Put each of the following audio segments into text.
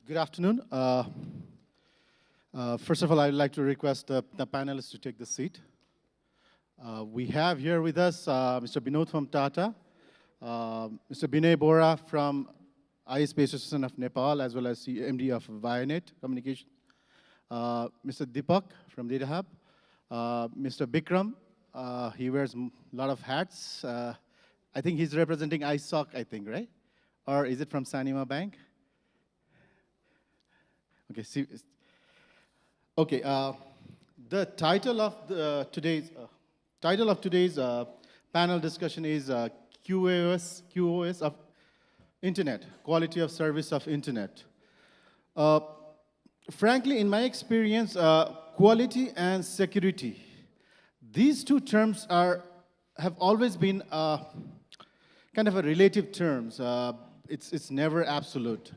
Good afternoon. First of all, I'd like to request the panelists to take the seat. We have here with us Mr. BINOD from TATA, Mr. BINAY BOHRA from ISPAN of Nepal, as well as the MD of BINAY Communication, Mr. Deepak from Data Hub, Mr. BIKRAM. He wears a lot of hats. I think he's representing ISOC, I think, right? Or is it from Sanima Bank? Okay, see, okay. The title of today's panel discussion is QoS of Internet, quality of service of Internet. Frankly, in my experience, quality and security, these two terms have always been kind of a relative terms. It's never absolute.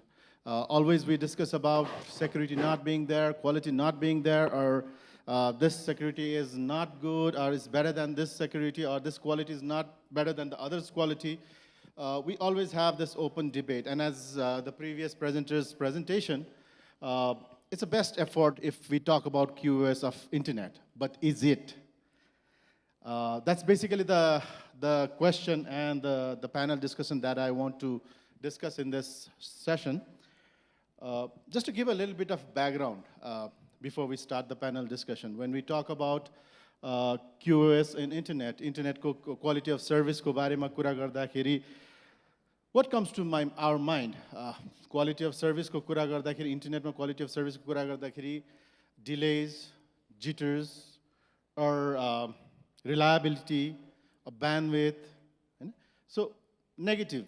Always we discuss about security not being there, quality not being there, or this security is not good, or is better than this security, or this quality is not better than the other's quality. We always have this open debate. And as the previous presenter's presentation, it's a best effort if we talk about QoS of Internet. But is it? That's basically the question and the panel discussion that I want to discuss in this session. Just to give a little bit of background before we start the panel discussion, when we talk about QoS in Internet quality of service ko barema kura gardakheri, what comes to our mind? Quality of service ko kura gardakheri, Internet ma quality of service ko kura gardakheri, delays, jitters, or reliability, or bandwidth. So negative.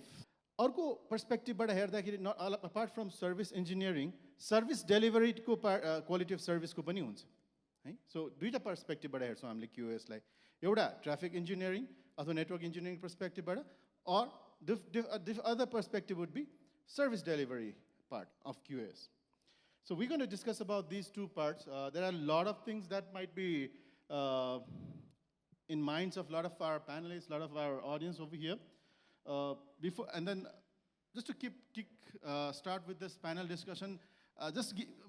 अर्को पर्सपेक्टिभबाट हेर्दाखेरि apart from service engineering service डेलिभरीको quality of सर्भिसको पनि हुन्छ है. सो दुईवटा पर्सपेक्टिभबाट हेर्छौँ हामीले क्युएसलाई, एउटा ट्राफिक इन्जिनियरिङ अथवा नेटवर्क इन्जिनियरिङ पर्सपेक्टिभबाट, or the other perspective would be service delivery part of QoS. So we're going to discuss about these two parts. There are a lot of things that might be in minds of a lot of our panelists, a lot of our audience over here. Just to start with this panel discussion,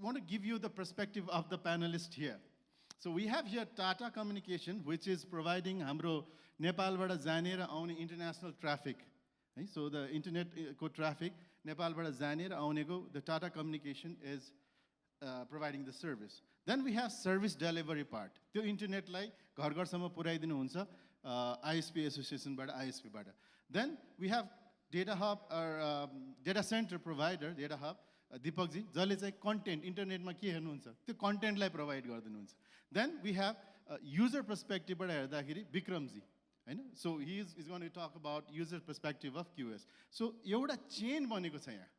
want to give you the perspective of the panelist here. So we have here TATA Communication, which is providing hamro Nepal bada janera aune international traffic. So the internet traffic Nepal bada janera auneko, the TATA Communication is providing the service. Then we have service delivery part. The internet like ghar ghar samma puraidinu huncha ISP association bada ISP bada. Then we have Data Hub or data center provider, Data Hub, Deepak ji, jale chai content, internet ma ke hernu huncha, त्यो content लाई provide गरिदिनु हुन्छ. Then we have user perspective बाट हेर्दाखेरि BIKRAM ji, Hahn? So he is going to talk about user perspective of QoS. So एउटा chain बनेको छ यहाँ.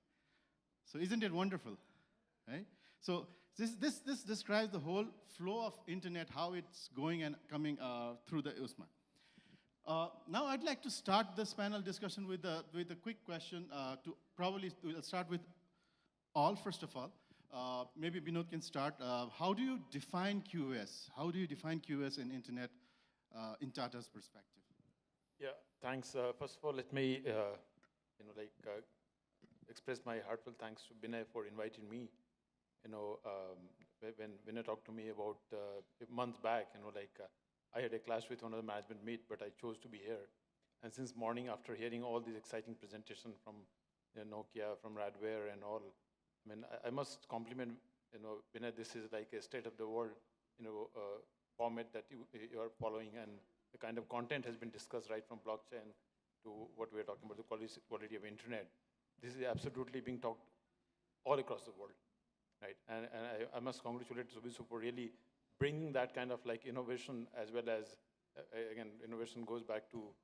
So isn't it wonderful, right? So this describes the whole flow of internet, how it's going and coming through the USMA. Now I'd like to start this panel discussion with a quick question. We'll start with all, first of all. Maybe Binod can start. How do you define QoS? How do you define QoS in Internet in Tata's perspective? Yeah, thanks. First of all, let me express my heartfelt thanks to Binay for inviting me. When Binay talked to me about a month back, I had a clash with one of the management meet, but I chose to be here. And since morning, after hearing all these exciting presentations from Nokia, from Radware and all, I mean, I must compliment, Binay, this is like a state-of-the-world, format that you are following, and the kind of content has been discussed right from blockchain to what we are talking about, the quality of internet. This is absolutely being talked all across the world, right? And I must congratulate SUBISU for really bringing that kind of like innovation, as well as, again, innovation goes back to,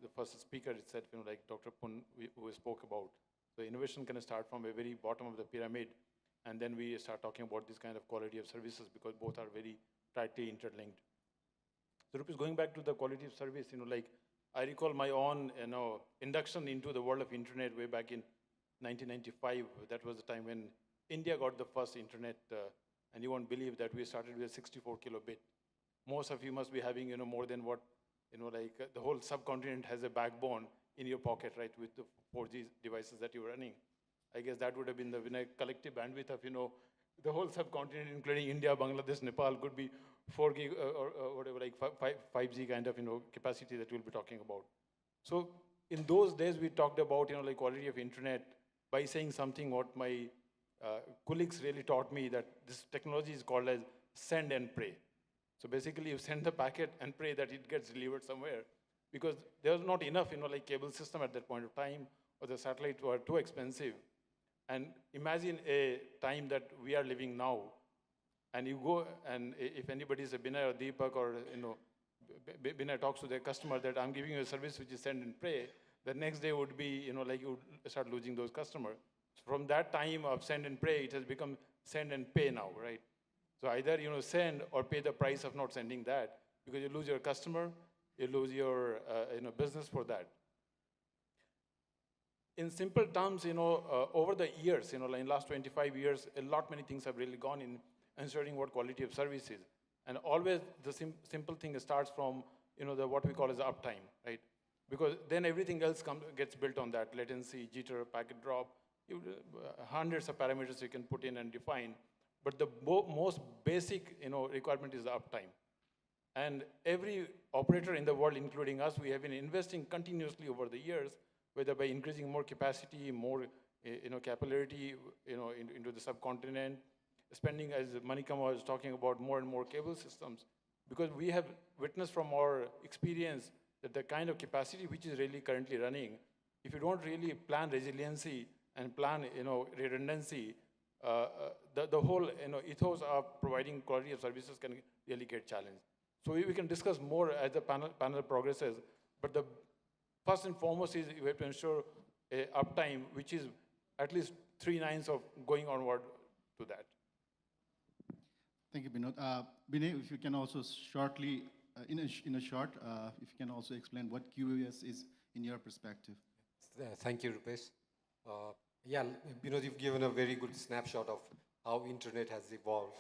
the first speaker itself, like Dr. Pun, who spoke about. So innovation can start from a very bottom of the pyramid, and then we start talking about this kind of quality of services, because both are very tightly interlinked. So Rupees, going back to the quality of service, I recall my own, induction into the world of internet way back in 1995. That was the time when India got the first internet, and you won't believe that we started with a 64 kilobit. Most of you must be having, more than what, the whole subcontinent has a backbone in your pocket, right, with the 4G devices that you're running. I guess that would have been the BINAY collective bandwidth of, the whole subcontinent, including India, Bangladesh, Nepal, could be 4 gig or whatever, like 5G kind of, capacity that we'll be talking about. So in those days, we talked about, like quality of internet by saying something what my colleagues really taught me, that this technology is called as send and pray. So basically, you send the packet and pray that it gets delivered somewhere, because there was not enough, like cable system at that point of time, or the satellites were too expensive. And imagine a time that we are living now, and you go, and if anybody is a Binay or Deepak or, Binay talks to their customer that I'm giving you a service which is send and pray, the next day would be, like you would start losing those customers. So from that time of send and pray, it has become send and pay now, right? So either, send or pay the price of not sending that, because you lose your customer, you lose your, business for that. In simple terms, over the years, like in the last 25 years, many things have really gone in ensuring what quality of service is. And always the simple thing starts from, what we call as uptime, right? Because then everything else gets built on that: latency, jitter, packet drop, hundreds of parameters you can put in and define. But the most basic, requirement is the uptime. And every operator in the world, including us, we have been investing continuously over the years, whether by increasing more capacity, more, capillarity, into the subcontinent, spending, as Manikam was talking about, more and more cable systems, because we have witnessed from our experience that the kind of capacity which is really currently running, if you don't really plan resiliency and plan, redundancy, the whole, ethos of providing quality of services can really get challenged. So we can discuss more as the panel progresses, but the first and foremost is you have to ensure a uptime, which is at least 3 nines of going onward to that. Thank you, Binod. Binay, if you can also shortly, in a short, if you can also explain what QoS is in your perspective. Thank you, Rupesh. Yeah, Binod, you've given a very good snapshot of how internet has evolved,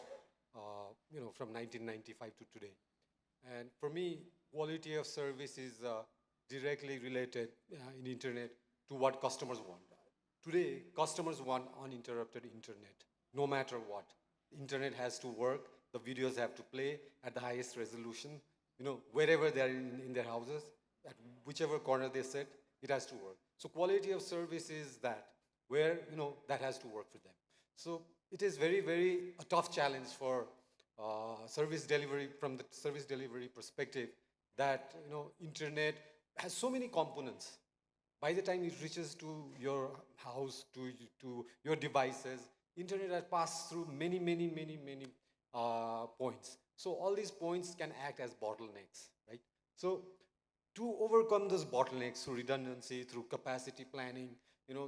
from 1995 to today. And for me, quality of service is directly related in internet to what customers want. Today, customers want uninterrupted internet, no matter what. Internet has to work, the videos have to play at the highest resolution, wherever they are in their houses, at whichever corner they sit, it has to work. So quality of service is that, where, that has to work for them. So it is very, very a tough challenge for service delivery, from the service delivery perspective, that, internet has so many components. By the time it reaches to your house, to your devices, internet has passed through many points. So all these points can act as bottlenecks, right? So to overcome those bottlenecks through redundancy, through capacity planning,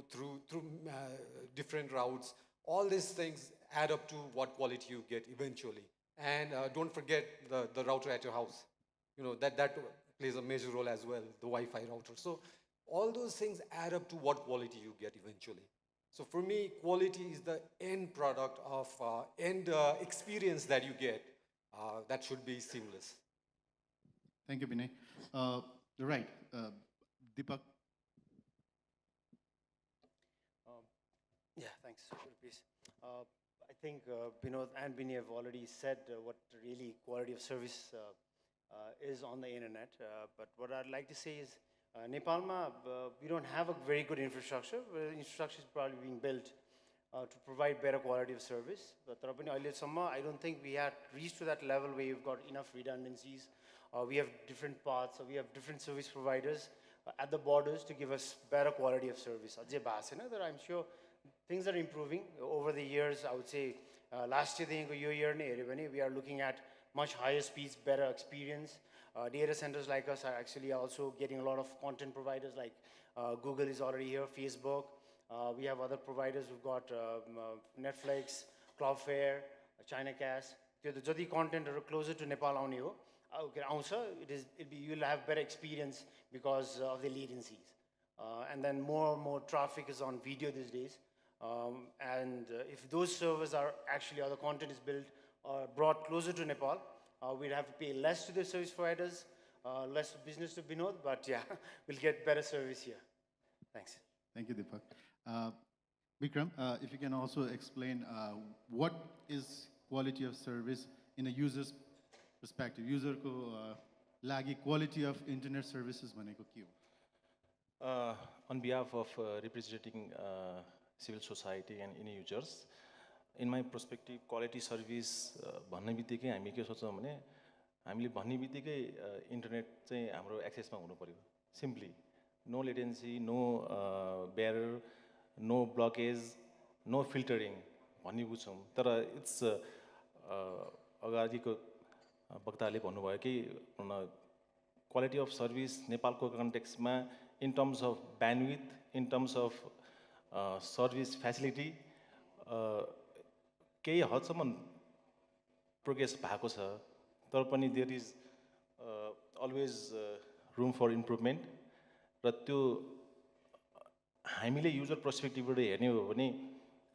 through different routes, all these things add up to what quality you get eventually. And don't forget the router at your house. That plays a major role as well, the Wi-Fi router. So all those things add up to what quality you get eventually. So for me, quality is the end product of end experience that you get that should be seamless. Thank you, Binay. Right, Deepak. Yeah, thanks, Rupesh. I think Binod and Binay have already said what really quality of service is on the internet. But what I'd like to say is, Nepal, we don't have a very good infrastructure. Infrastructure is probably being built to provide better quality of service. But I don't think we had reached to that level where you've got enough redundancies. We have different paths, we have different service providers at the borders to give us better quality of service. I'm sure things are improving over the years. I would say last year, we are looking at much higher speeds, better experience. Data centers like us are actually also getting a lot of content providers, like Google is already here, Facebook. We have other providers. We've got Netflix, Cloudflare, ChinaCast. The content are closer to Nepal, you'll have better experience because of the latencies. And then more and more traffic is on video these days. If those servers are actually, or the content is built or brought closer to Nepal, we'd have to pay less to the service providers, less business to Binod, but yeah, we'll get better service here. Thanks. Thank you, Deepak. Bikram, if you can also explain what is quality of service in a user's perspective, user ko lagi quality of internet services भनेको के हो? On behalf of representing civil society and any users, in my perspective, quality service भन्ने बित्तिकै हामी के सोच्छौँ भने हामीले भन्ने बित्तिकै इन्टरनेट चाहिँ हाम्रो एक्सेसमा हुनु पर्यो. Simply, no latency, no barrier, no blockage, no filtering भन्ने बुझ्छौँ. तर इट्स अगाडिको वक्ताले भन्नुभयो कि क्वालिटी अफ सर्भिस नेपालको कन्टेक्स्टमा in terms of bandwidth, in terms of service facility, केही हदसम्म प्रोग्रेस भएको छ, तर पनि there is always room for improvement. र त्यो हामीले युजर पर्सपेक्टिभबाट हेर्ने हो भने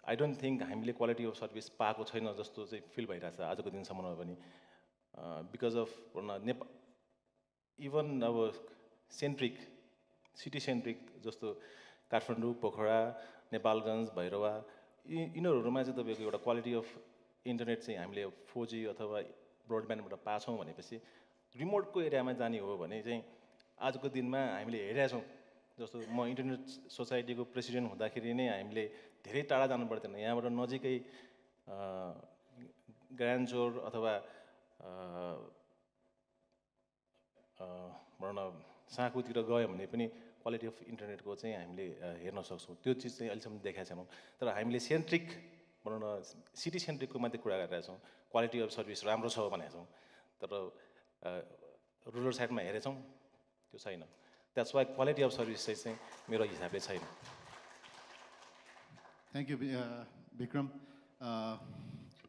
आई डोन्ट थिङ्क हामीले क्वालिटी अफ सर्भिस पाएको छैन जस्तो चाहिँ फिल भइरहेछ आजको दिनसम्ममा पनि. बिकज अफ नेपाल इभन अब सेन्ट्रिक सिटी सेन्ट्रिक जस्तो काठमाडौँ, पोखरा, नेपालगञ्ज, भैरवा यिनीहरूमा चाहिँ तपाईँको एउटा क्वालिटी अफ इन्टरनेट चाहिँ हामीले 4G अथवा ब्रोडब्यान्डबाट पाछौँ भनेपछि रिमोटको एरियामा जाने हो भने चाहिँ आजको दिनमा हामीले हेरेका छौँ. जस्तो म इन्टरनेट सोसाइटीको प्रेसिडेन्ट हुँदाखेरि नै हामीले धेरै टाढा जानु पर्दैन. यहाँबाट नजिकै ग्रान्चोर अथवा भनौँ न साँकुतिर गयो भने पनि क्वालिटी अफ इन्टरनेटको चाहिँ हामीले हेर्न सक्छौँ. त्यो चिज चाहिँ अहिलेसम्म देखाएको छैनौँ. तर हामीले सेन्ट्रिक भनौँ न सिटी सेन्ट्रिकको मात्रै कुरा गरिरहेका छौँ. क्वालिटी अफ सर्भिस राम्रो छ भनेको छौँ, तर रुरल साइडमा हेरेछौँ त्यो छैन. That's why quality of service चाहिँ मेरो हिसाबले छैन. Thank you Vikram.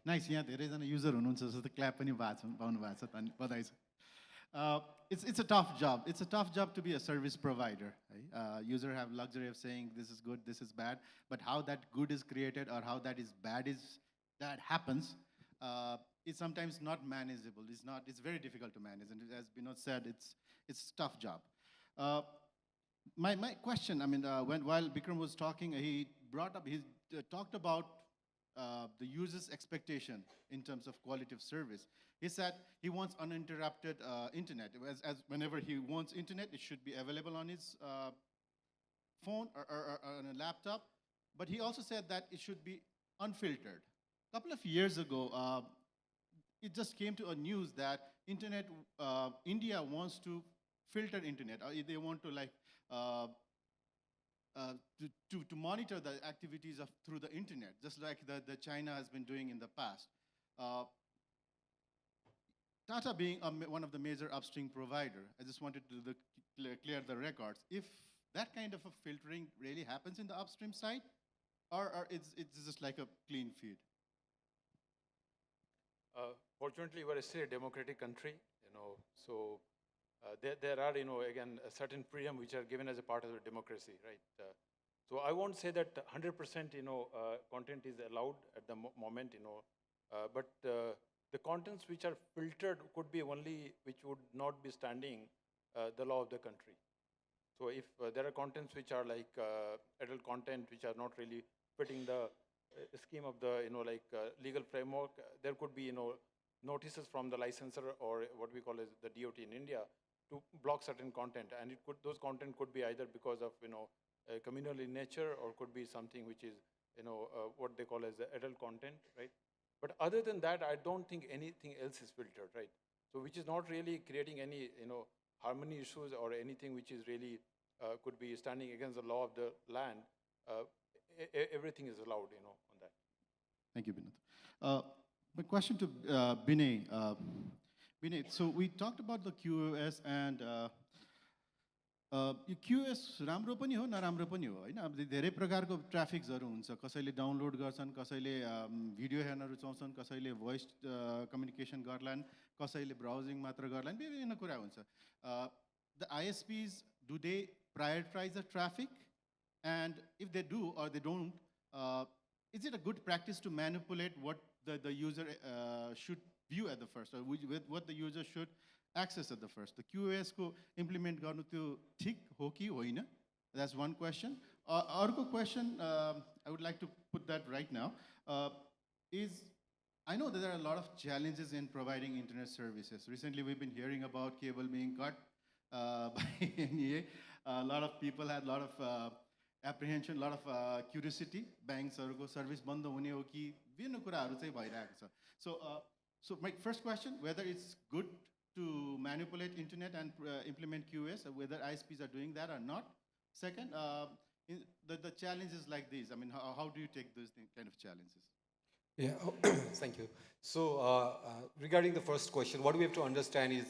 नाइस, यहाँ धेरैजना युजर हुनुहुन्छ जस्तो क्ल्याप पनि पाउनु भएको छ. बधाई छ. It's a tough job. It's a tough job to be a service provider. Right? User have luxury of saying this is good, this is bad, but how that good is created or how that is bad that happens is sometimes not manageable. It's very difficult to manage, and as BINOD said, it's a tough job. My question, I mean, while Bikram was talking, he talked about the user's expectation in terms of quality of service. He said he wants uninterrupted internet. As whenever he wants internet, it should be available on his phone or on a laptop. But he also said that it should be unfiltered. A couple of years ago, it just came to a news that internet, India wants to filter internet, or they want to like to monitor the activities through the internet, just like the China has been doing in the past. Tata being one of the major upstream provider, I just wanted to clear the records. If that kind of a filtering really happens in the upstream side, or it's just like a clean feed? Fortunately, we're still a democratic country, so there are, again, a certain freedom which are given as a part of the democracy, right? So I won't say that 100%, content is allowed at the moment, but the contents which are filtered could be only which would not be standing the law of the country. So if there are contents which are like adult content which are not really fitting the scheme of the legal framework, there could be notices from the licensor or what we call as the DOT in India to block certain content, and those content could be either because of communal in nature or could be something which is what they call as the adult content, right? But other than that, I don't think anything else is filtered, right? So which is not really creating any harmony issues or anything which is really could be standing against the law of the land. Everything is allowed, on that. Thank you, Binod. My question to Binay. Binay, so we talked about the QoS and yo QoS राम्रो पनि हो नराम्रो पनि हो हैन. अब धेरै प्रकारको ट्राफिक्सहरु हुन्छ. कसैले डाउनलोड गर्छन्, कसैले भिडियो हेर्न रुचाउँछन्, कसैले भोइस कम्युनिकेसन गर्लान्, कसैले ब्राउजिङ मात्र गर्लान्, विभिन्न कुरा हुन्छ. The ISPs, do they prioritize the traffic? And if they do or they don't, is it a good practice to manipulate what the user should view at the first, or what the user should access at the first? The QoS को implement गर्नु त्यो ठीक हो कि होइन? That's one question. Argo question, I would like to put that right now, is I know that there are a lot of challenges in providing internet services. Recently, we've been hearing about cable being cut by NEA. A lot of people had a lot of apprehension, a lot of curiosity. Banks को service बन्द हुने हो कि विभिन्न कुराहरू चाहिँ भइरहेको छ. So my first question, whether it's good to manipulate internet and implement QoS, whether ISPs are doing that or not. Second, the challenges like these, I mean, how do you take those kind of challenges? Yeah, thank you. So regarding the first question, what we have to understand is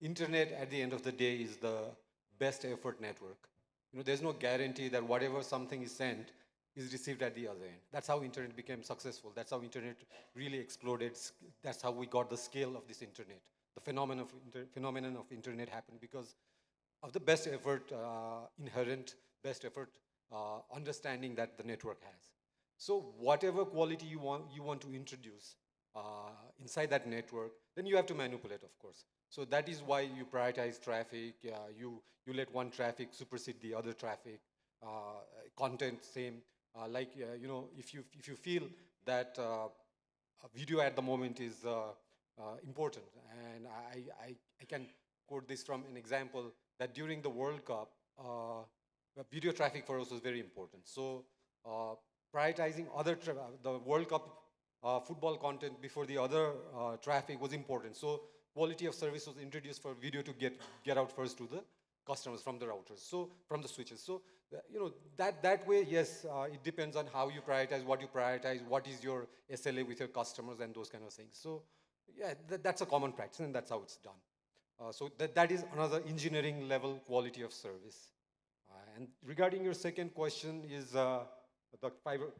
internet at the end of the day is the best effort network. You know, there's no guarantee that whatever something is sent is received at the other end. That's how internet became successful. That's how internet really exploded. That's how we got the scale of this internet. The phenomenon of internet happened because of the best effort, inherent best effort understanding that the network has. So whatever quality you want to introduce inside that network, then you have to manipulate, of course. So that is why you prioritize traffic. You let one traffic supersede the other traffic. Content same. You know, if you feel that video at the moment is important, and I can quote this from an example that during the World Cup, video traffic for us was very important. So prioritizing the World Cup football content before the other traffic was important. So quality of service was introduced for video to get out first to the customers from the routers, so from the switches. So you know, that way, yes, it depends on how you prioritize, what is your SLA with your customers and those kind of things. So yeah, that's a common practice and that's how it's done. So that is another engineering level quality of service. And regarding your second question is the fiber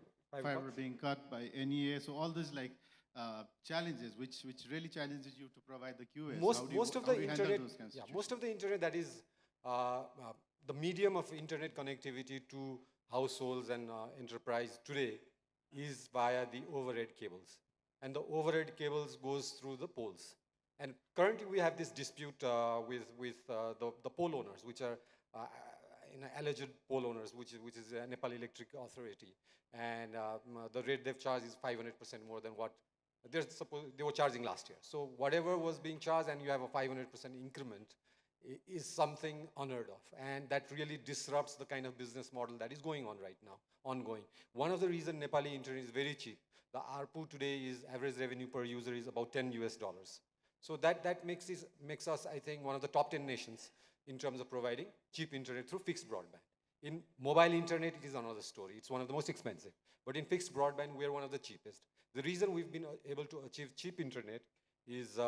being cut by NEA. So all these like challenges, which really challenges you to provide the QoS. Most of the internet that is the medium of internet connectivity to households and enterprise today is via the overhead cables. And the overhead cables goes through the poles. And currently we have this dispute with the pole owners, which are alleged pole owners, which is Nepal Electric Authority. And the rate they've charged is 500% more than what they were charging last year. So whatever was being charged and you have a 500% increment is something unheard of. And that really disrupts the kind of business model that is going on right now, ongoing. One of the reasons Nepali internet is very cheap. The ARPU today is average revenue per user is about $10 US. So that makes us, I think, one of the top 10 nations in terms of providing cheap internet through fixed broadband. In mobile internet, it is another story. It's one of the most expensive. But in fixed broadband, we are one of the cheapest. The reason we've been able to achieve cheap internet is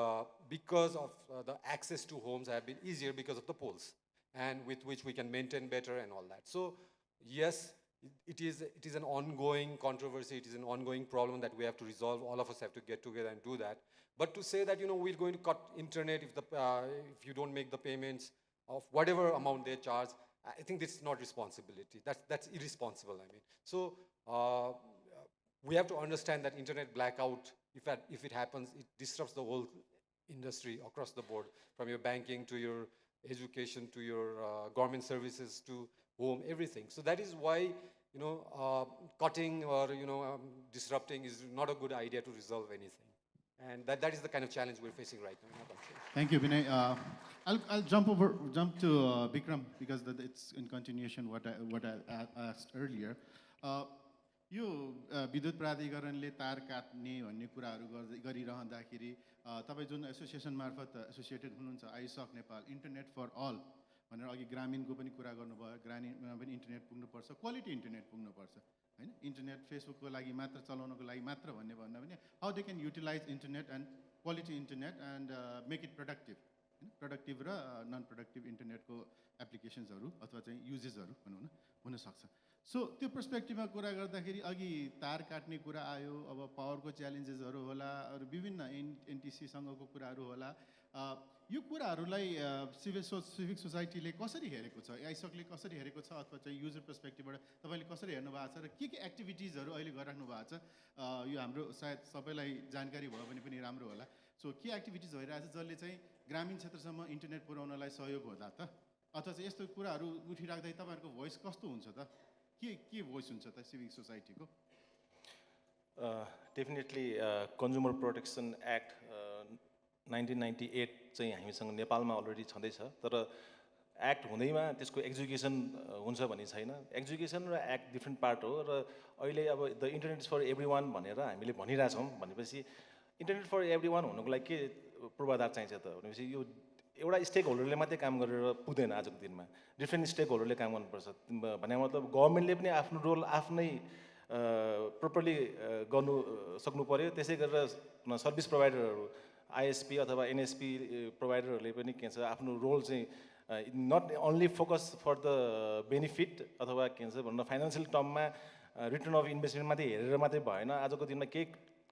because of the access to homes have been easier because of the poles, and with which we can maintain better and all that. So yes, it is an ongoing controversy. It is an ongoing problem that we have to resolve. All of us have to get together and do that. But to say that, you know, we're going to cut internet if you don't make the payments of whatever amount they charge, I think this is not responsibility. That's irresponsible, I mean. So we have to understand that internet blackout, if it happens, it disrupts the whole industry across the board, from your banking to your education to your government services to home, everything. So that is why, you know, cutting or, you know, disrupting is not a good idea to resolve anything. And that is the kind of challenge we're facing right now in our country. Thank you, Binay. I'll jump to BIKRAM because it's in continuation what I asked earlier. यो विद्युत प्राधिकरणले तार काट्ने भन्ने कुराहरू गरिरहँदाखेरि तपाईँ जुन association मार्फत associated हुनुहुन्छ आइसक Nepal internet फर अल भनेर अघि ग्रामीणको पनि कुरा गर्नुभयो ग्रामीणमा पनि इन्टरनेट पुग्नुपर्छ क्वालिटी इन्टरनेट पुग्नुपर्छ हैन इन्टरनेट फेसबुकको लागि मात्र चलाउनको लागि मात्र भन्ने भन्दा पनि how they can utilise internet and quality internet and make it productive र नन प्रोडक्टिभ इन्टरनेटको एप्लिकेसन्सहरू अथवा चाहिँ युजेसहरू भनौँ न हुनसक्छ सो त्यो पर्सपेक्टिभमा कुरा गर्दाखेरि अघि तार काट्ने कुरा आयो अब पावरको च्यालेन्जेसहरू होला अरू विभिन्न एनटिसीसँगको कुराहरू होला यो कुराहरूलाई सिभिक सोसाइटीले कसरी हेरेको छ आइसकले कसरी हेरेको छ अथवा चाहिँ युजर पर्सपेक्टिभबाट तपाईँले कसरी हेर्नु भएको छ र के एक्टिभिटिजहरू अहिले गरिराख्नु भएको छ यो हाम्रो सायद सबैलाई जानकारी भयो भने पनि राम्रो होला सो के एक्टिभिटिज भइरहेको छ जसले चाहिँ ग्रामीण क्षेत्रसम्म इन्टरनेट पुर्याउनलाई सहयोग होला त अथवा चाहिँ यस्तो कुराहरू उठिराख्दै तपाईँहरूको भोइस कस्तो हुन्छ त के भोइस हुन्छ त सिभिक सोसाइटीको? डेफिनेटली कन्ज्युमर प्रोटेक्सन एक्ट 1998 चाहिँ हामीसँग नेपालमा अलरेडी छँदैछ, तर एक्ट हुँदैमा त्यसको एक्जिक्युसन हुन्छ भन्ने छैन। एक्जिक्युसन र एक्ट डिफ्रेन्ट पार्ट हो, र अहिले अब the internet for every one भनेर हामीले भनिरहेछौँ भनेपछि इन्टरनेट फर एभ्री वान हुनुको लागि के पूर्वाधार चाहिन्छ त भनेपछि यो एउटा स्टेक होल्डरले मात्रै काम गरेर पुग्दैन। आजको दिनमा डिफ्रेन्ट स्टेक होल्डरले काम गर्नुपर्छ। भने मतलब गभर्मेन्टले पनि आफ्नो रोल आफ्नै प्रोपरली गर्नु सक्नु पऱ्यो। त्यसै गरेर सर्भिस प्रोभाइडरहरू आइएसपी अथवा एनएसपी प्रोभाइडरहरूले पनि के भन्छ आफ्नो रोल चाहिँ not only focus for the benefit अथवा के भन्छ भन्नु फाइनेन्सियल टर्ममा रिटर्न अफ इन्भेस्टमेन्ट मात्रै हेरेर मात्रै भएन। आजको दिनमा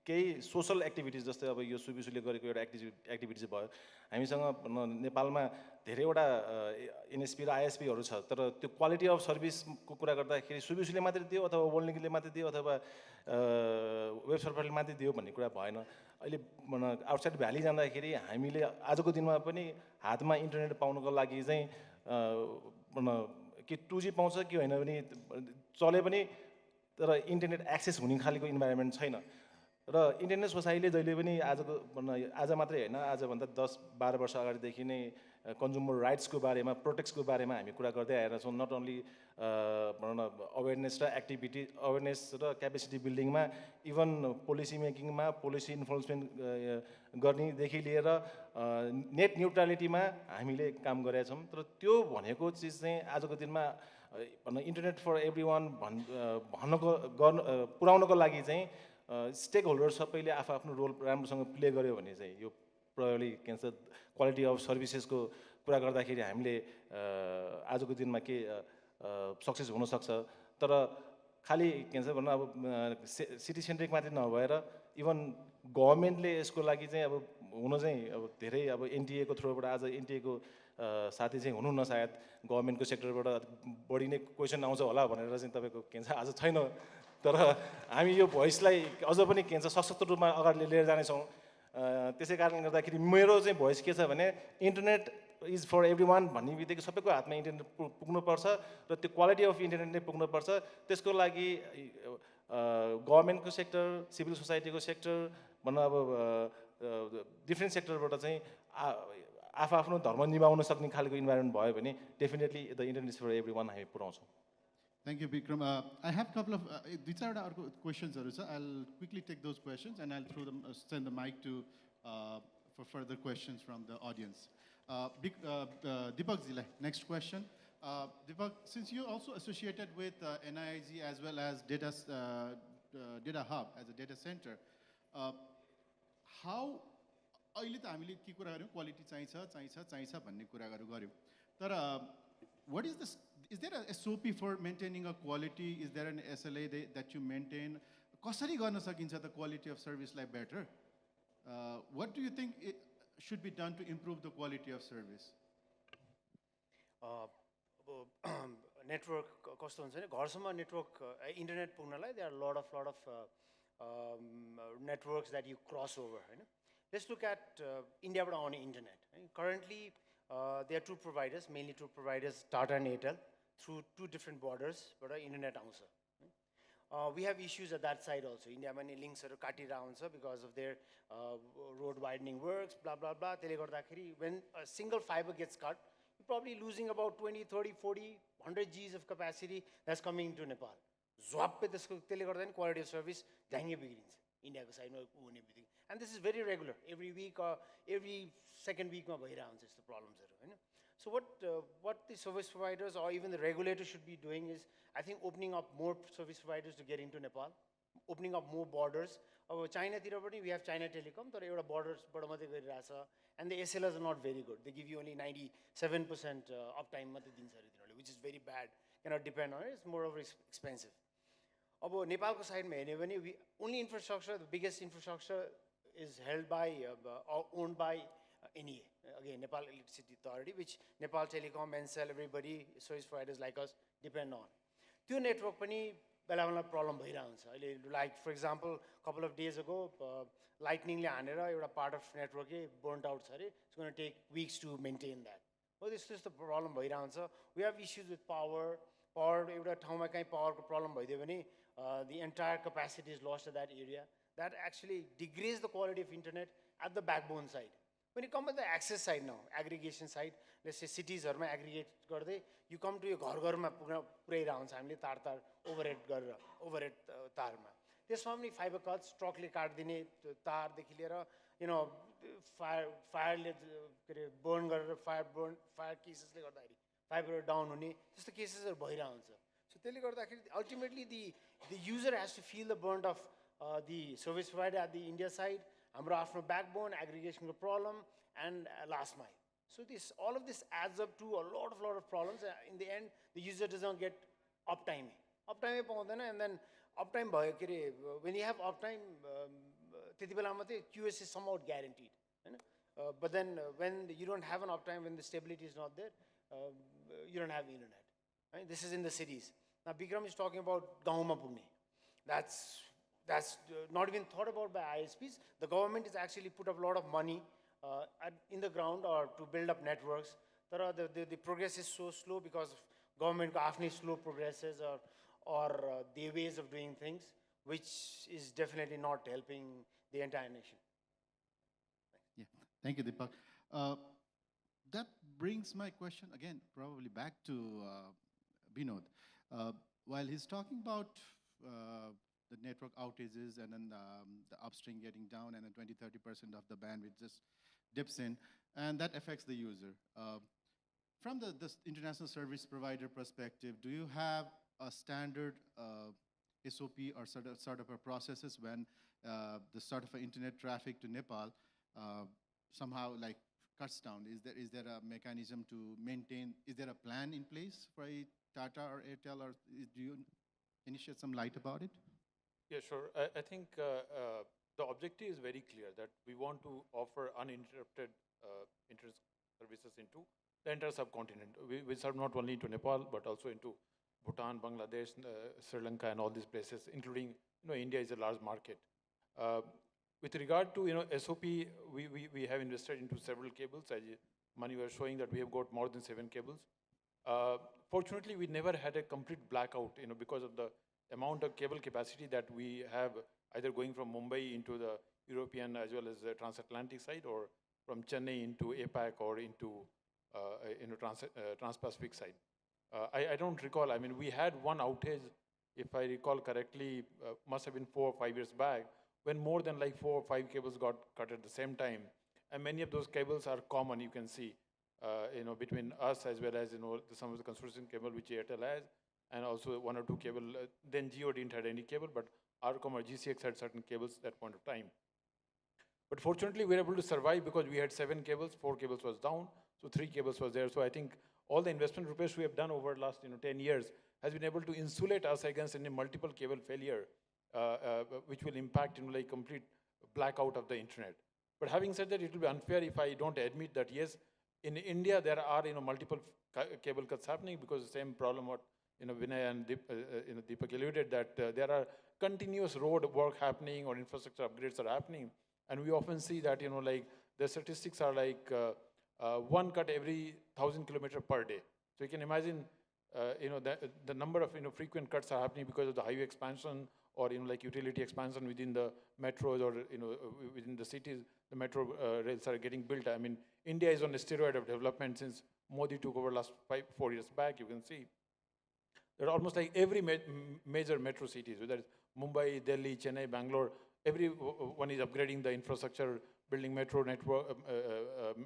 केही सोसल एक्टिभिटिज जस्तै अब यो सुबिसुले गरेको एउटा एक्टिभिटिज भयो। हामीसँग नेपालमा धेरैवटा एनएसपी र आइएसपीहरू छ, तर त्यो क्वालिटी अफ सर्भिसको कुरा गर्दाखेरि सुबिसुले मात्रै दियो अथवा वर्ल्ड लिङ्कले मात्रै दियो अथवा वेब सर्भरले मात्रै दियो भन्ने कुरा भएन। अहिले आउटसाइड भ्याली जाँदाखेरि हामीले आजको दिनमा पनि हातमा इन्टरनेट पाउनुको लागि चाहिँ के 2G पाउँछ कि होइन भने चले पनि, तर इन्टरनेट एक्सेस हुने खालको इन्भाइरोमेन्ट छैन। र इन्टरनेट सोसाइटीले जहिले पनि आज मात्रै होइन, आजभन्दा 10-12 वर्ष अगाडिदेखि नै कन्ज्युमर राइट्सको बारेमा प्रोटेक्ट्सको बारेमा हामी कुरा गर्दै आएर छौँ। नट ओन्ली भनौँ न अवेरनेस र एक्टिभिटी अवेरनेस र क्यापेसिटी बिल्डिङमा, इभन पोलिसी मेकिङमा पोलिसी इन्फोर्समेन्ट गर्नेदेखि लिएर नेट न्युट्रालिटीमा हामीले काम गरेका छौँ। तर त्यो भनेको चिज चाहिँ आजको दिनमा इन्टरनेट फर एभ्री वान पुर्याउनको लागि चाहिँ स्टेक होल्डर सबैले आफ्नो रोल राम्रोसँग प्ले गर्यो भने चाहिँ यो प्रब्लली के भन्छ क्वालिटी अफ सर्भिसेसको कुरा गर्दाखेरि हामीले आजको दिनमा के सक्सेस हुनसक्छ। तर खालि के भन्छ भन्नु अब सिटी सेन्ट्रिक मात्रै नभएर इभन गभर्मेन्टले यसको लागि चाहिँ अब हुन चाहिँ अब धेरै अब एनटिएको थ्रुबाट आज एनटिएको साथी चाहिँ हुनुहुन्न, सायद गभर्मेन्टको सेक्टरबाट बढी नै क्वेसन आउँछ होला भनेर चाहिँ तपाईँको के भन्छ आज छैन। तर हामी यो भोइसलाई अझ पनि के भन्छ सशक्त रूपमा अगाडि लिएर जानेछौँ। त्यसै कारणले गर्दाखेरि मेरो चाहिँ भोइस के छ भने internet is for every one भन्ने बित्तिकै सबैको हातमा इन्टरनेट पुग्नुपर्छ र त्यो क्वालिटी अफ इन्टरनेट नै पुग्नुपर्छ। त्यसको लागि गभर्मेन्टको सेक्टर, सिभिल सोसाइटीको सेक्टर भनौँ अब डिफ्रेन्ट सेक्टरबाट चाहिँ आफ्नो धर्म निभाउन सक्ने खालको इन्भाइरोमेन्ट भयो भने definitely the internet for every one हामी पुऱ्याउँछौँ। Thank you, Bikram. I have a couple of questions. I'll quickly take those questions and I'll send the mic to for further questions from the audience. Deepak Zile, next question. Deepak, since you're also associated with NIIG as well as Data Hub as a data center, how अहिले त हामीले के कुरा गर्यौँ quality चाहिन्छ भन्ने कुराहरू गर्यौँ, तर what is this? Is there a SOP for maintaining a quality? Is there an SLA that you maintain? कसरी गर्न सकिन्छ the quality of service like better? What do you think it should be done to improve the quality of service? Network कस्तो हुन्छ भने घरसम्म network internet पुग्नलाई there are a lot of networks that you cross over. Let's look at Indiaबाट आउने internet. Currently there are two providers, mainly two providers, TATA and Airtel, through two different borders, but internet आउँछ. We have issues at that side also. India many links are काटिरहन्छ because of their road widening works, blah blah blah. त्यसले गर्दाखेरि when a single fiber gets cut, you're probably losing about 20, 30, 40, 100 Gs of capacity that's coming into Nepal. Zwappe त्यसको त्यसले गर्दा नि quality of service ढ्याङ्गे बिग्रिन्छ इन्डियाको साइडमा हुने बित्तिकै. And this is very regular. Every week or every second week ma bhayirahuncha यस्तो problemsहरु हैन. So what the service providers or even the regulator should be doing is, I think, opening up more service providers to get into Nepal, opening up more borders. China तिर पनि we have China Telecom, तर एउटा borders बाट मात्रै गरिरहेछ, and the SLAs are not very good. They give you only 97% uptime मात्रै दिन्छ अरे तिनीहरुले, which is very bad. Cannot depend on it. It's more of expensive. अब नेपालको साइडमा हेर्ने भने only infrastructure, the biggest infrastructure is held by or owned by NEA, again Nepal Electricity Authority, which Nepal Telecom, Ncell, everybody, service providers like us depend on. त्यो network पनि बेला बेला problem भइरहन्छ अहिले. Like for example, couple of days ago, lightningले हानेर एउटा part of network burnt out छ अरे. It's going to take weeks to maintain that. Well, this is the problem भइरहन्छ. We have issues with power. power एउटा ठाउँमा कहीँ पावरको problem भइदियो भने the entire capacity is lost at that area. That actually degrades the quality of internet at the backbone side. When you come to the access side now, aggregation side, let's say cities हरूमा aggregate गर्दै, you come to your घरमा पुर्याइरहेको हुन्छ हामीले तार overhead गरेर overhead तारमा. त्यसमा पनि fiber cuts, truckले काट्दिने तारदेखि लिएर fireले burn गरेर fire casesले गर्दाखेरि fiber down हुने त्यस्तो केसेसहरू भइरहेको हुन्छ. So त्यसले गर्दाखेरि ultimately the user has to feel the burn of the service provider at the India side, हाम्रो आफ्नो backbone, aggregation problem, and last mile. So all of this adds up to a lot of problems. In the end, the user does not get uptime. Uptime पाउँदैन, and then uptime भयो के रे, when you have uptime, त्यति बेला मात्रै QoS is somewhat guaranteed. But then when you don't have an uptime, when the stability is not there, you don't have internet. Right? This is in the cities. Now BIKRAM is talking about गाउँमा पुग्ने. That's not even thought about by ISPs. The government has actually put up a lot of money in the ground or to build up networks. The progress is so slow because of government after slow progresses or their ways of doing things, which is definitely not helping the entire nation. Yeah, thank you, Deepak. That brings my question again, probably back to BINOD. While he's talking about the network outages and then the upstream getting down and then 20–30% of the bandwidth just dips in, and that affects the user. From the international service provider perspective, do you have a standard SOP or sort of a processes when the sort of internet traffic to Nepal somehow like cuts down? Is there a mechanism to maintain? Is there a plan in place for a Tata or Airtel, or can you shed some light about it? Yeah, sure. I think the objective is very clear that we want to offer uninterrupted internet services into the entire subcontinent. We serve not only into Nepal, but also into Bhutan, Bangladesh, Sri Lanka, and all these places, including, India is a large market. With regard to, SOP, we have invested into several cables. As Mani was showing that we have got more than 7 cables. Fortunately, we never had a complete blackout, because of the amount of cable capacity that we have, either going from Mumbai into the European as well as the transatlantic side, or from Chennai into APAC or into Trans-Pacific side. I don't recall. I mean, we had one outage, if I recall correctly, must have been 4 or 5 years back, when more than like 4 or 5 cables got cut at the same time. And many of those cables are common, you can see, between us as well as, some of the consortium cable which Airtel has, and also 1 or 2 cable. Then Jio didn't have any cable, but RCOM or GCX had certain cables at that point of time. But fortunately, we were able to survive because we had 7 cables, 4 cables was down, so 3 cables was there. So I think all the investment repairs we have done over the last 10 years has been able to insulate us against any multiple cable failure, which will impact like complete blackout of the internet. But having said that, it will be unfair if I don't admit that yes, in India there are multiple cable cuts happening because the same problem what Vinay and Deepak alluded that there are continuous road work happening or infrastructure upgrades are happening, and we often see that like the statistics are like 1 cut every 1,000 kilometers per day. So you can imagine the number of frequent cuts are happening because of the highway expansion or like utility expansion within the metros or within the cities. The metro rails are getting built. I mean, India is on a steroid of development since Modi took over last 4 years back. You can see there are almost like every major metro cities, whether it's Mumbai, Delhi, Chennai, Bangalore, everyone is upgrading the infrastructure, building metro network,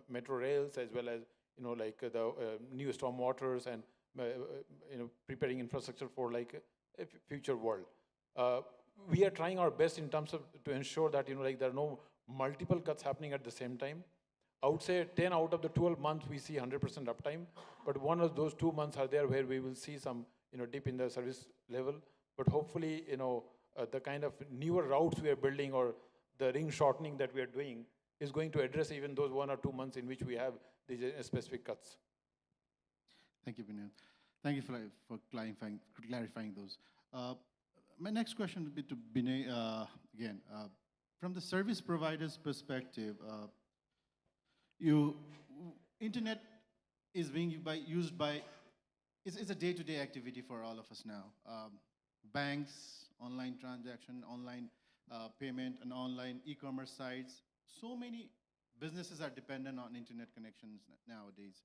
metro rails, as well as like the new storm waters and preparing infrastructure for like a future world. We are trying our best in terms of to ensure that like there are no multiple cuts happening at the same time. I would say 10 out of the 12 months we see 100% uptime, but one of those 2 months are there where we will see some dip in the service level. But hopefully the kind of newer routes we are building or the ring shortening that we are doing is going to address even those 1 or 2 months in which we have these specific cuts. Thank you, Vinay. Thank you for clarifying those. My next question would be to Binay again. From the service provider's perspective, internet is being used by it's a day-to-day activity for all of us now. Banks, online transaction, online payment, and online e-commerce sites. So many businesses are dependent on internet connections nowadays.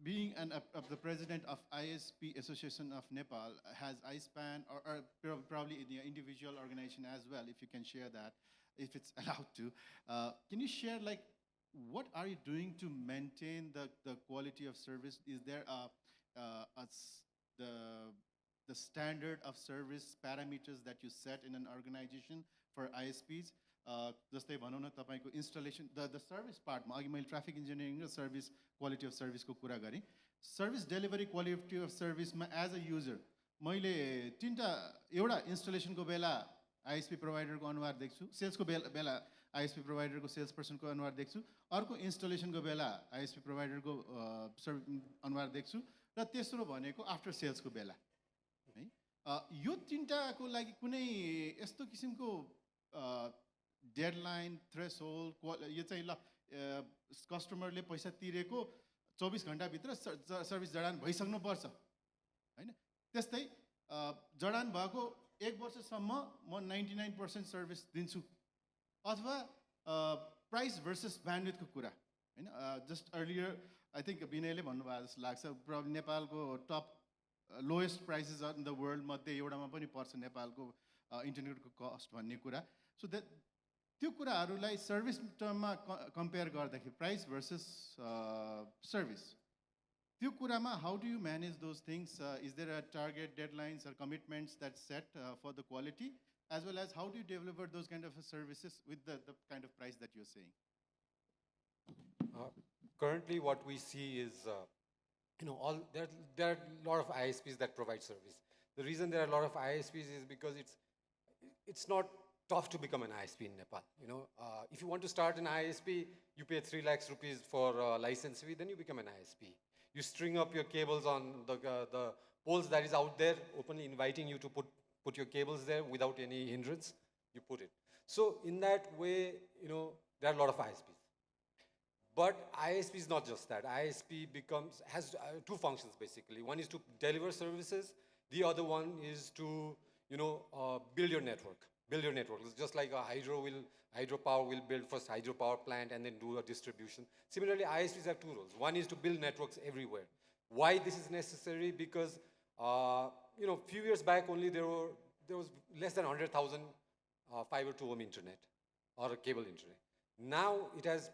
Being the president of ISP Association of Nepal has ISPAN or probably in the individual organization as well, if you can share that, if it's allowed to. Can you share like what are you doing to maintain the quality of service? Is there the standard of service parameters that you set in an organization for ISPs? जस्तै भनौँ न तपाईको installation the service part मा अघि मैले traffic engineering raw service quality of service को कुरा गरेँ service delivery quality of service मा as a user मैले तीनटा एउटा installation को बेला ISP provider को अनुहार देख्छु sales को बेला ISP provider को sales person को अनुहार देख्छु अर्को installation को बेला ISP provider को अनुहार देख्छु र तेस्रो भनेको after sales को बेला है यो तीनटाको लागि कुनै यस्तो किसिमको डेडलाइन थ्रेसहोल्ड यो चाहिँ ल कस्टमरले पैसा तिरेको 24 घण्टाभित्र सर्भिस जडान भइसक्नुपर्छ हैन त्यस्तै जडान भएको 1 वर्षसम्म म 99% सर्भिस दिन्छु अथवा प्राइस भर्सस ब्यान्डविड्थको कुरा हैन जस्ट अर्लियर आई थिंक बिनयले भन्नुभएको जस्तो लाग्छ नेपालको top lowest prices in the world मध्ये एउटामा पनि पर्छ नेपालको इन्टरनेटको कस्ट भन्ने कुरा सो द्याट त्यो कुराहरूलाई सर्भिस टर्ममा कम्पेयर गर्दाखेरि प्राइस भर्सस सर्भिस त्यो कुरामा how do you manage those things is there a target deadlines or commitments that set for the quality as well as how do you deliver those kind of services with the kind of price that you're saying? Currently, what we see is, there are a lot of ISPs that provide service. The reason there are a lot of ISPs is because it's not tough to become an ISP in Nepal. If you want to start an ISP, you pay 3 lakhs rupees for license fee, then you become an ISP. You string up your cables on the poles that is out there, openly inviting you to put your cables there without any hindrance, you put it. So in that way, there are a lot of ISPs. But ISP is not just that. ISP has two functions basically. One is to deliver services. The other one is to, build your network. Build your network. It's just like a hydropower will build first hydropower plant and then do a distribution. Similarly, ISPs have two roles. One is to build networks everywhere. Why this is necessary? Because few years back only there was less than 100,000 fiber to home internet or cable internet. Now it has,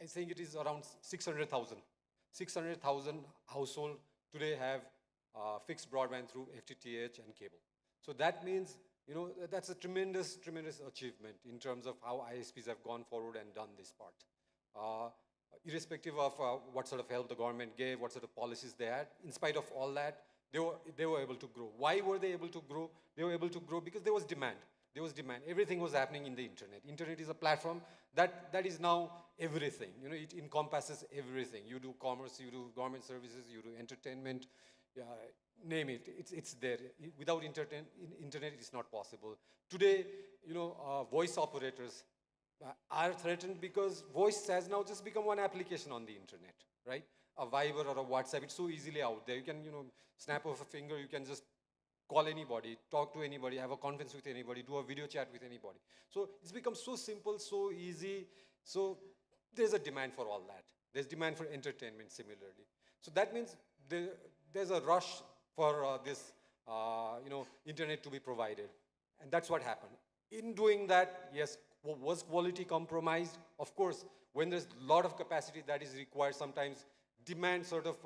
I think it is around 600,000. 600,000 households today have fixed broadband through FTTH and cable. So that means, that's a tremendous, tremendous achievement in terms of how ISPs have gone forward and done this part. Irrespective of what sort of help the government gave, what sort of policies they had, in spite of all that, they were able to grow. Why were they able to grow? They were able to grow because there was demand. There was demand. Everything was happening in the internet. Internet is a platform that is now everything. It encompasses everything. You do commerce, you do government services, you do entertainment, name it. It's there. Without internet, it's not possible. Today, voice operators are threatened because voice has now just become one application on the internet, right? A Viber or a WhatsApp, it's so easily out there. You can, snap of a finger, you can just call anybody, talk to anybody, have a conference with anybody, do a video chat with anybody. So it's become so simple, so easy. So there's a demand for all that. There's demand for entertainment similarly. So that means there's a rush for this, internet to be provided. And that's what happened. In doing that, yes, was quality compromised? Of course, when there's a lot of capacity that is required, sometimes demand sort of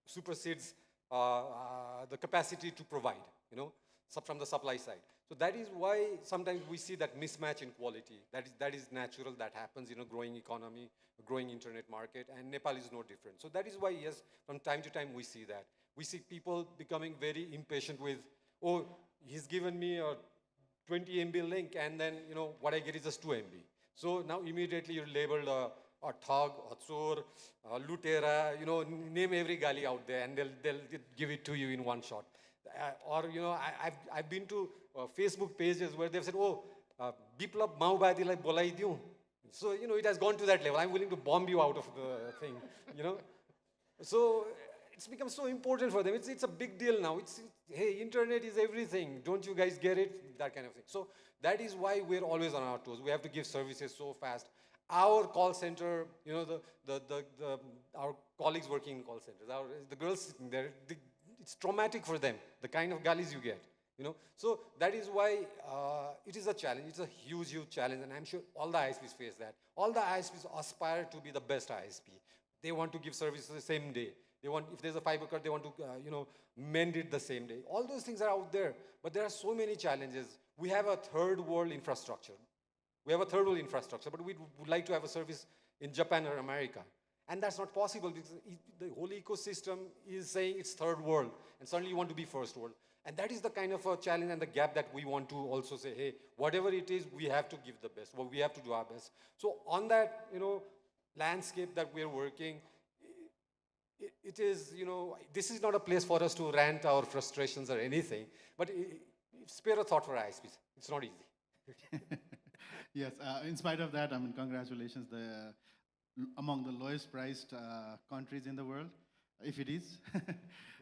supersedes the capacity to provide, from the supply side. So that is why sometimes we see that mismatch in quality. That is natural, that happens in a growing economy, a growing internet market, and Nepal is no different. So that is why, yes, from time to time we see that. We see people becoming very impatient with, oh, he's given me a 20 MB link and then, what I get is just 2 MB. So now immediately you're labeled a thug, a chor, a lutera, name every gali out there and they'll give it to you in one shot. Or, I've been to Facebook pages where they've said, oh, Biplab Maobadi like bolai diu, So, it has gone to that level. I'm willing to bomb you out of the thing. So it's become so important for them. It's a big deal now. Hey, internet is everything. Don't you guys get it? That kind of thing. So that is why we're always on our toes. We have to give services so fast. Our call center, our colleagues working in call centers, the girls sitting there, it's traumatic for them, the kind of galis you get. So that is why it is a challenge. It's a huge, huge challenge, and I'm sure all the ISPs face that. All the ISPs aspire to be the best ISP. They want to give services the same day. They want, if there's a fiber cut, they want to, mend it the same day. All those things are out there, but there are so many challenges. We have a third world infrastructure. But we would like to have a service in Japan or America. And that's not possible because the whole ecosystem is saying it's third world, and suddenly you want to be first world. And that is the kind of a challenge and the gap that we want to also say, hey, whatever it is, we have to give the best. Well, we have to do our best. So on that, landscape that we're working, it is, this is not a place for us to rant our frustrations or anything, but spare a thought for ISPs. It's not easy. Yes, in spite of that, congratulations, among the lowest priced countries in the world, if it is.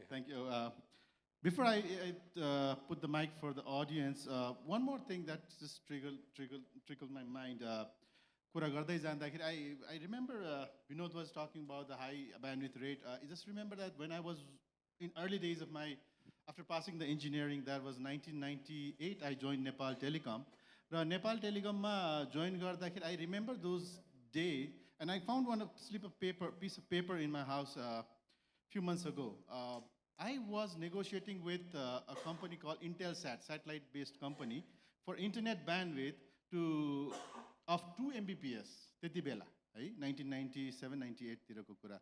Thank you. Before I put the mic for the audience, one more thing that just trickled my mind. कुरा गर्दै जाँदाखेरि I remember BINOD was talking about the high bandwidth rate. I just remember that when I was in early days of after passing the engineering, that was 1998, I joined Nepal Telecom. Raw Nepal Telecom मा join गर्दाखेरि I remember those days, and I found one piece of paper in my house a few months ago. I was negotiating with a company called Intelsat, satellite-based company, for internet bandwidth of 2 Mbps, त्यति बेला, है 1997-98 तिरको कुरा,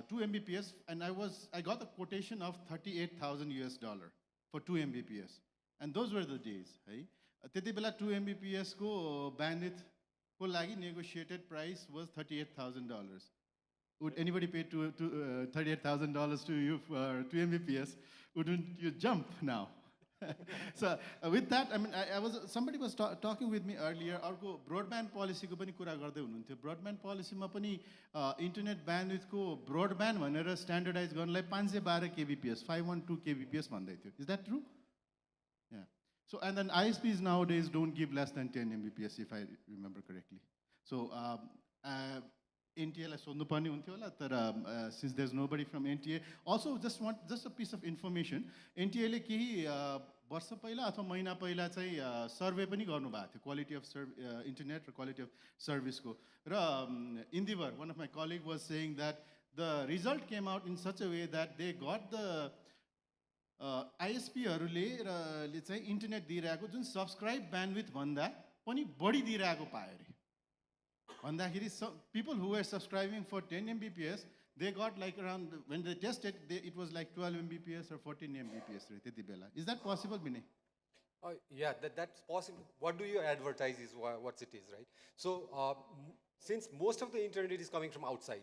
2 Mbps, and I got a quotation of $38,000 for 2 Mbps, and those were the days, है त्यति बेला 2 Mbps को bandwidth को लागि negotiated price was $38,000. Would anybody pay $38,000 to you for 2 Mbps? Wouldn't you jump now? So with that, somebody was talking with me earlier. अर्को broadband policy को पनि कुरा गर्दै हुनुहुन्थ्यो. Broadband policy मा पनि internet bandwidth को broadband भनेर standardize गर्नलाई 512 kbps, 512 kbps भन्दै थियो. Is that true? Yeah. So and then ISPs nowadays don't give less than 10 Mbps if I remember correctly. So NTA लाई सोध्नु पर्ने हुन्थ्यो होला, तर since there's nobody from NTA, also just a piece of information. NTA ले केही वर्ष पहिला अथवा महिना पहिला चाहिँ सर्वे पनि गर्नु भएको थियो quality of internet or quality of service को. र Indivar, one of my colleague was saying that the result came out in such a way that they got the ISP हरूले चाहिँ इन्टरनेट दिइरहेको जुन सब्सक्राइब bandwidth भन्दा पनि बढी दिइरहेको पाए रे. भन्दाखेरि people who were subscribing for 10 Mbps, they got like around, when they tested, it was like 12 Mbps or 14 Mbps रे त्यति बेला. Is that possible, Binay? Yeah, that's possible. What do you advertise is what it is, right? So since most of the internet is coming from outside,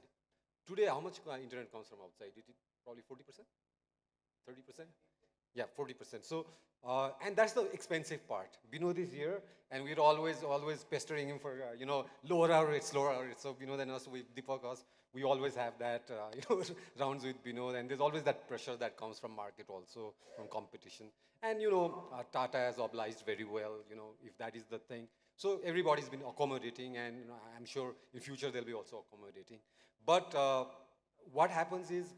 today how much internet comes from outside? It is probably 40%? 30%? Yeah, 40%. So, and that's the expensive part. BINOD is here, and we're always pestering him for, lower our rates. So, BINOD and us, Deepak, we always have that, rounds with BINOD, and there's always that pressure that comes from market also, from competition. And, TATA has obliged very well, if that is the thing. So everybody's been accommodating, and I'm sure in future they'll be also accommodating. But what happens is,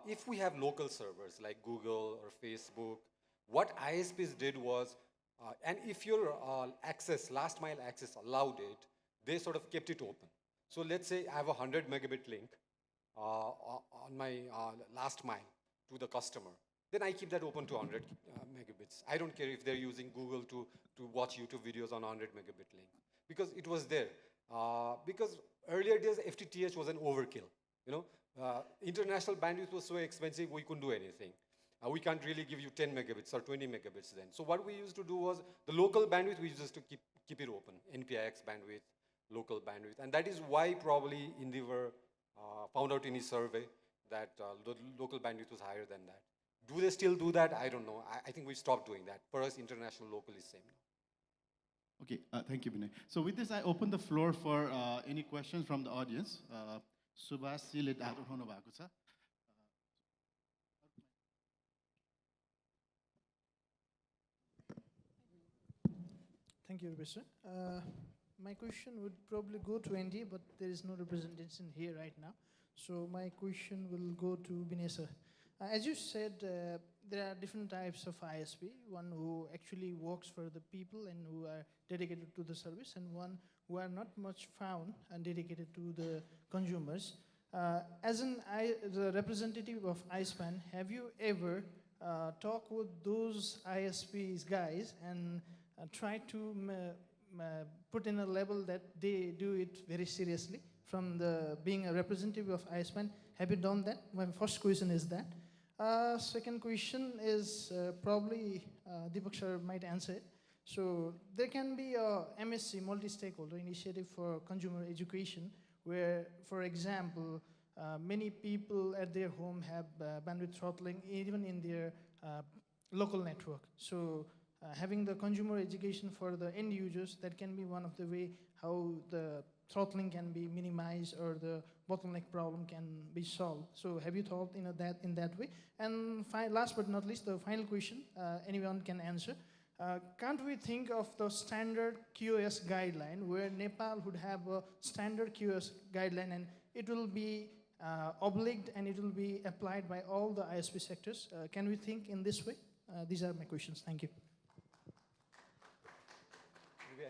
if we have local servers like Google or Facebook, what ISPs did was, and if your last mile access allowed it, they sort of kept it open. So let's say I have a 100 megabit link on my last mile to the customer. Then I keep that open to 100 megabits. I don't care if they're using Google to watch YouTube videos on 100 megabit link, because it was there. Because earlier days, FTTH was an overkill. International bandwidth was so expensive, we couldn't do anything. We can't really give you 10 megabits or 20 megabits then. So what we used to do was, the local bandwidth, we used to keep it open. NPIX bandwidth, local bandwidth. And that is why probably Indivar found out in his survey that the local bandwidth was higher than that. Do they still do that? I don't know. I think we stopped doing that. For us, international local is same now. Okay, thank you, Binay. So with this, I open the floor for any questions from the audience. Subhasile Dato हुनुभएको छ. Thank you, Professor. My question would probably go to Andy, but there is no representation here right now. So my question will go to Binay sir. As you said, there are different types of ISP, one who actually works for the people and who are dedicated to the service, and one who are not much found and dedicated to the consumers. As the representative of ISPAN, have you ever talked with those ISPs guys and try to put in a level that they do it very seriously from the being a representative of ISPAN? Have you done that? My first question is that. Second question is probably Deepak sir might answer it. So there can be a MSC, multi-stakeholder initiative for consumer education, where, for example, many people at their home have bandwidth throttling even in their local network. So having the consumer education for the end users, that can be one of the way how the throttling can be minimized or the bottleneck problem can be solved. So have you thought in that way? And last but not least, the final question, anyone can answer. Can't we think of the standard QoS guideline where Nepal would have a standard QoS guideline and it will be obliged and it will be applied by all the ISP sectors? Can we think in this way? These are my questions. Thank you.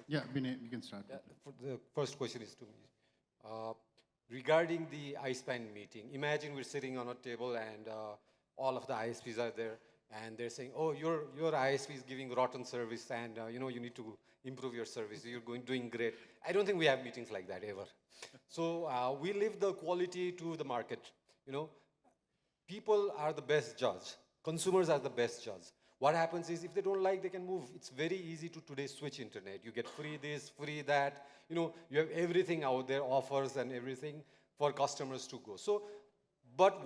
Yeah, Binay, you can start. Yeah, the first question is to me. Regarding the ISPAN meeting, imagine we're sitting on a table and all of the ISPs are there and they're saying, oh, your ISP is giving rotten service and you need to improve your service. You're doing great. I don't think we have meetings like that ever. So we leave the quality to the market. People are the best judge. Consumers are the best judge. What happens is if they don't like, they can move. It's very easy to today switch internet. You get free this, free that. You have everything out there, offers and everything for customers to go. So, but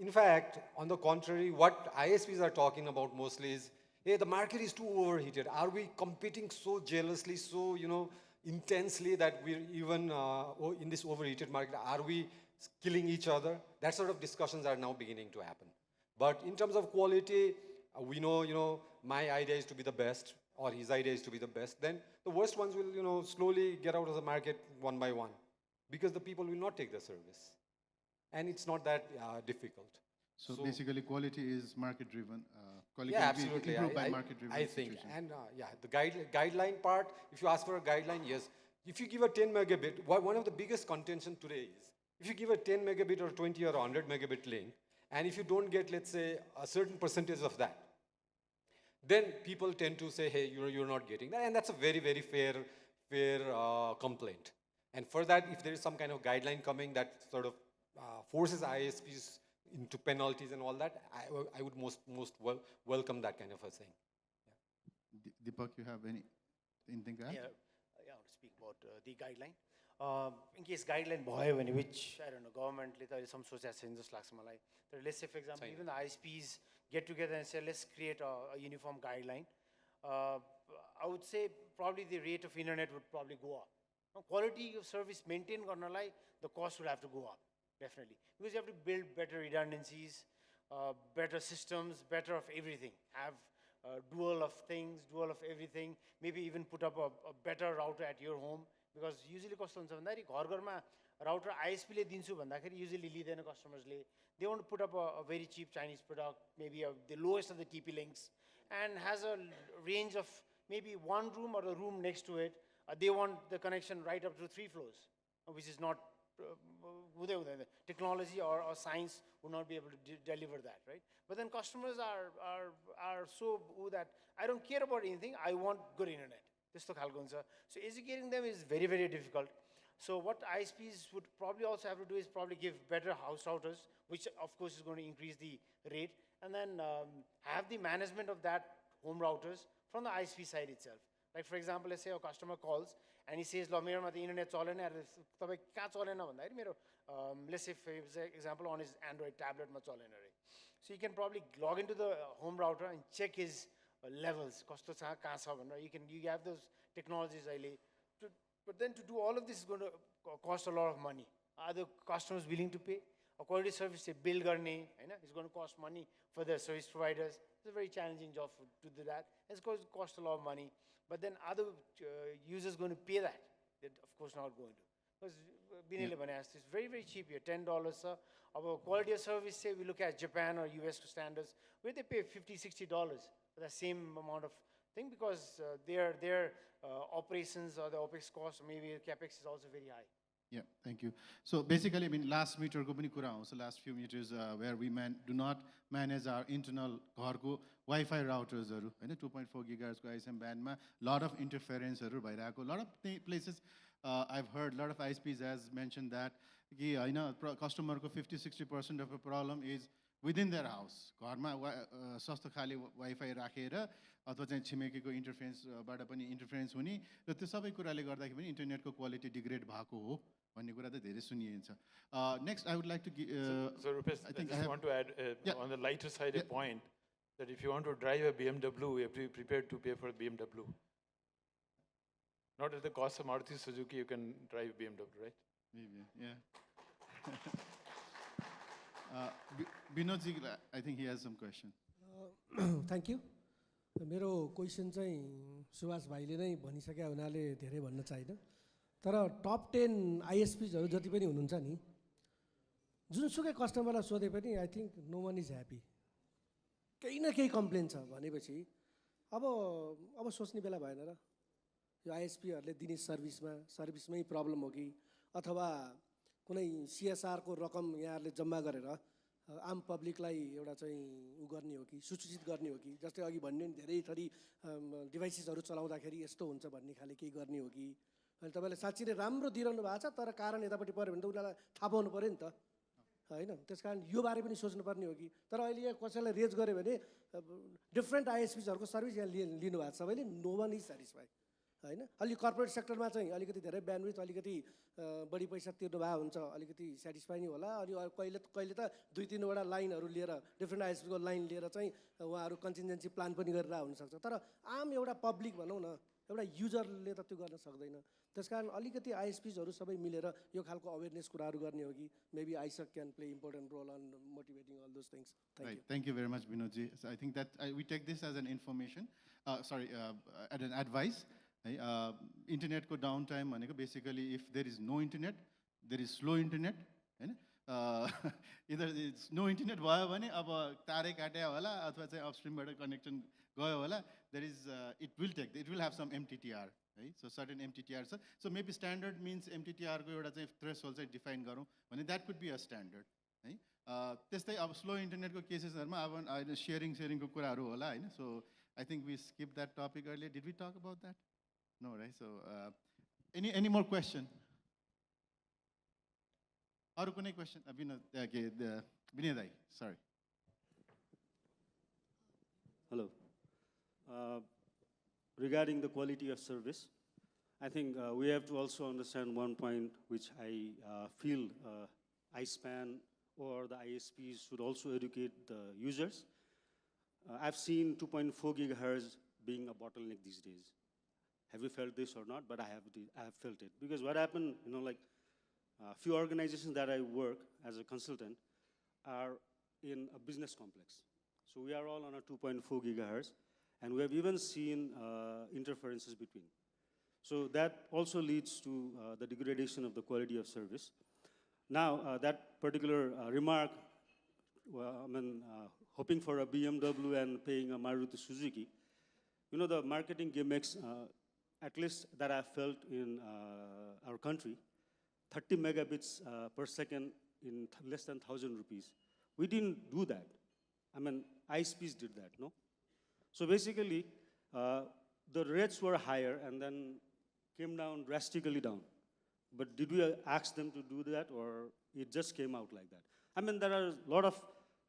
in fact, on the contrary, what ISPs are talking about mostly is, hey, the market is too overheated. Are we competing so jealously, so, intensely that we're even in this overheated market? Are we killing each other? That sort of discussions are now beginning to happen. But in terms of quality, we know, my idea is to be the best, or his idea is to be the best. Then the worst ones will, slowly get out of the market one by one, because the people will not take the service. And it's not that difficult. So basically, quality is market-driven. Quality Yeah, absolutely. Improved by market-driven I think. situation. And yeah, the guideline part, if you ask for a guideline, yes. If you give a 10 megabit, one of the biggest contention today is, if you give a 10 megabit or 20 or 100 megabit link, and if you don't get, let's say, a certain percentage of that, then people tend to say, hey, you're not getting that. And that's a very, very fair complaint. And for that, if there is some kind of guideline coming that sort of forces ISPs into penalties and all that, I would most welcome that kind of a thing. Yeah. Deepak, you have anything to add? Yeah, I want to speak about the guideline. In case guideline bhayo भने, which, I don't know, government ले त some सोचेको छैन जस्तो लाग्छ मलाई. Let's say, for example, even the ISPs get together and say, let's create a uniform guideline. I would say probably the rate of internet would probably go up. Quality of service maintain garnalai, the cost would have to go up, definitely. Because you have to build better redundancies, better systems, better of everything. Have dual of things, dual of everything. Maybe even put up a better router at your home. Because usually कस्तो हुन्छ भन्दाखेरि घर घरमा router ISP ले दिन्छु भन्दाखेरि usually लिँदैन customers ले. They want to put up a very cheap Chinese product, maybe the lowest of the TP links, and has a range of maybe one room or a room next to it. They want the connection right up to 3 floors, which is not, technology or science would not be able to deliver that, right? But then customers are so that I don't care about anything, I want good internet. So educating them is very, very difficult. So what ISPs would probably also have to do is probably give better house routers, which of course is going to increase the rate, and then have the management of that home routers from the ISP side itself. Like for example, let's say a customer calls and he says, "Lo, mero ma the internet chalena, tapai kaha chalena bhanda mero." Let's say for example on his Android tablet ma chalena. So you can probably log into the home router and check his levels, कस्तो छ कहाँ छ भनेर you have those technologies अहिले. But then to do all of this is going to cost a lot of money. Are the customers willing to pay? A quality service say bill गर्ने हैन, it's going to cost money for the service providers. It's a very challenging job to do that. It's going to cost a lot of money. But then are the users going to pay that? They're of course not going to. Because Binay le bhane it's very, very cheap here, $10 sir. Our quality of service, say we look at Japan or US standards, where they pay $50, $60 for the same amount of thing, because their operations or the OPEX cost, or maybe the CAPEX is also very high. Yeah, thank you. So basically, I mean, last meter ko pani kura aउँछ, last few meters where we do not manage our internal घरको Wi-Fi routers haru, Hahn, 2.4 gigahertz ko ISM band ma lot of interference haru bhayirako. Lot of places I've heard, lot of ISPs has mentioned that कि हैन, customer ko 50-60% of the problem is within their house. घरमा सस्तो खाले wifi राखेर अथवा चाहिँ छिमेकीको इन्टरफेरेन्सबाट पनि interference हुने र त्यो सबै कुराले गर्दाखेरि पनि इन्टरनेटको क्वालिटी डिग्रेड भएको हो भन्ने कुरा त धेरै सुनिन्छ. Next, I would like to so Rupesh, I just want to add on the lighter side a point that if you want to drive a BMW, you have to be prepared to pay for a BMW. Not at the cost of Maruti Suzuki, you can drive BMW, right? Maybe, yeah. Binod ji, I think he has some question. Thank you. मेरो question चाहिँ सुभाष भाइले नै भनिसके हुनाले धेरै भन्न चाहिदैन, तर टप 10 आईएसपीजहरु जति पनि हुनुहुन्छ नि, जुनसुकै कस्टमरलाई सोधे पनि I think no one is happy. केही न केही कम्प्लेन छ भनेपछि अब सोच्ने बेला भएन र यो आईएसपीहरुले दिने सर्भिसमै प्रब्लम हो कि अथवा कुनै सीएसआर को रकम यहाँहरुले जम्मा गरेर आम पब्लिकलाई एउटा चाहिँ उ गर्ने हो कि सूचित गर्ने हो कि, जस्तै अघि भन्ने नि धेरै थरी डिभाइसेसहरु चलाउँदाखेरि यस्तो हुन्छ भन्ने खाले केही गर्ने हो कि, अनि तपाईले साच्चै नै राम्रो दिइरहनु भएको छ, तर कारण यतापट्टि पर्यो भने त उनीलाई थाहा पाउनु पर्यो नि त हैन. त्यसकारण यो बारे पनि सोच्नु पर्ने हो कि. तर अहिले यहाँ कसैलाई रेज गर्यो भने डिफरेन्ट आईएसपीहरुको सर्भिस यहाँ लिनु भएको छ, सबैले नो वन इज स्याटिस्फाइड हैन. अलि कर्पोरेट सेक्टरमा चाहिँ अलिकति धेरै ब्यान्डविड्थ अलिकति बढी पैसा तिर्नु भएको हुन्छ, अलिकति स्याटिस्फाई नै होला. अनि कहिले त 2-3 वटा लाइनहरु लिएर डिफरेन्ट आईएसपी को लाइन लिएर चाहिँ उहाँहरु कन्टिन्जेन्सी प्लान पनि गरेर हुन सक्छ, तर आम एउटा पब्लिक भनौं न, एउटा युजरले त त्यो गर्न सक्दैन. त्यसकारण अलिकति आईएसपीजहरु सबै मिलेर यो खालको अवेयरनेस कुराहरु गर्ने हो कि maybe ISOC can play important role on motivating all those things. Thank you very much, Binod ji. So I think that we take this as an information, as an advice. Internet ko downtime भनेको basically if there is no internet, there is slow internet, हैन. Either it's no internet भयो भने अब तारै काट्या होला अथवा चाहिँ upstream बाट कनेक्सन गयो होला, there is it will have some MTTR, right? So certain MTTR छ. So maybe standard means MTTR को एउटा चाहिँ threshold चाहिँ define गरौँ भने that could be a standard, है. त्यस्तै अब स्लो इन्टरनेट को केसेसहरुमा अब शेयरिङ को कुराहरु होला, हैन. So I think we skipped that topic earlier. Did we talk about that? No, right? So, any more question? Aru kunai question? Binay dai, sorry. Hello. Regarding the quality of service, I think we have to also understand one point which I feel ISPAN or the ISPs should also educate the users. I've seen 2.4 gigahertz being a bottleneck these days. Have you felt this or not? But I have felt it. Because what happened, like a few organizations that I work as a consultant are in a business complex. So we are all on a 2.4 gigahertz, and we have even seen interferences between. So that also leads to the degradation of the quality of service. Now, that particular remark, well, I mean, hoping for a BMW and paying a Maruti Suzuki, the marketing gimmicks, at least that I felt in our country, 30 megabits per second in less than 1,000 rupees. We didn't do that. I mean, ISPs did that, no? So basically, the rates were higher and then came down drastically down. But did we ask them to do that, or it just came out like that? I mean, there are a lot of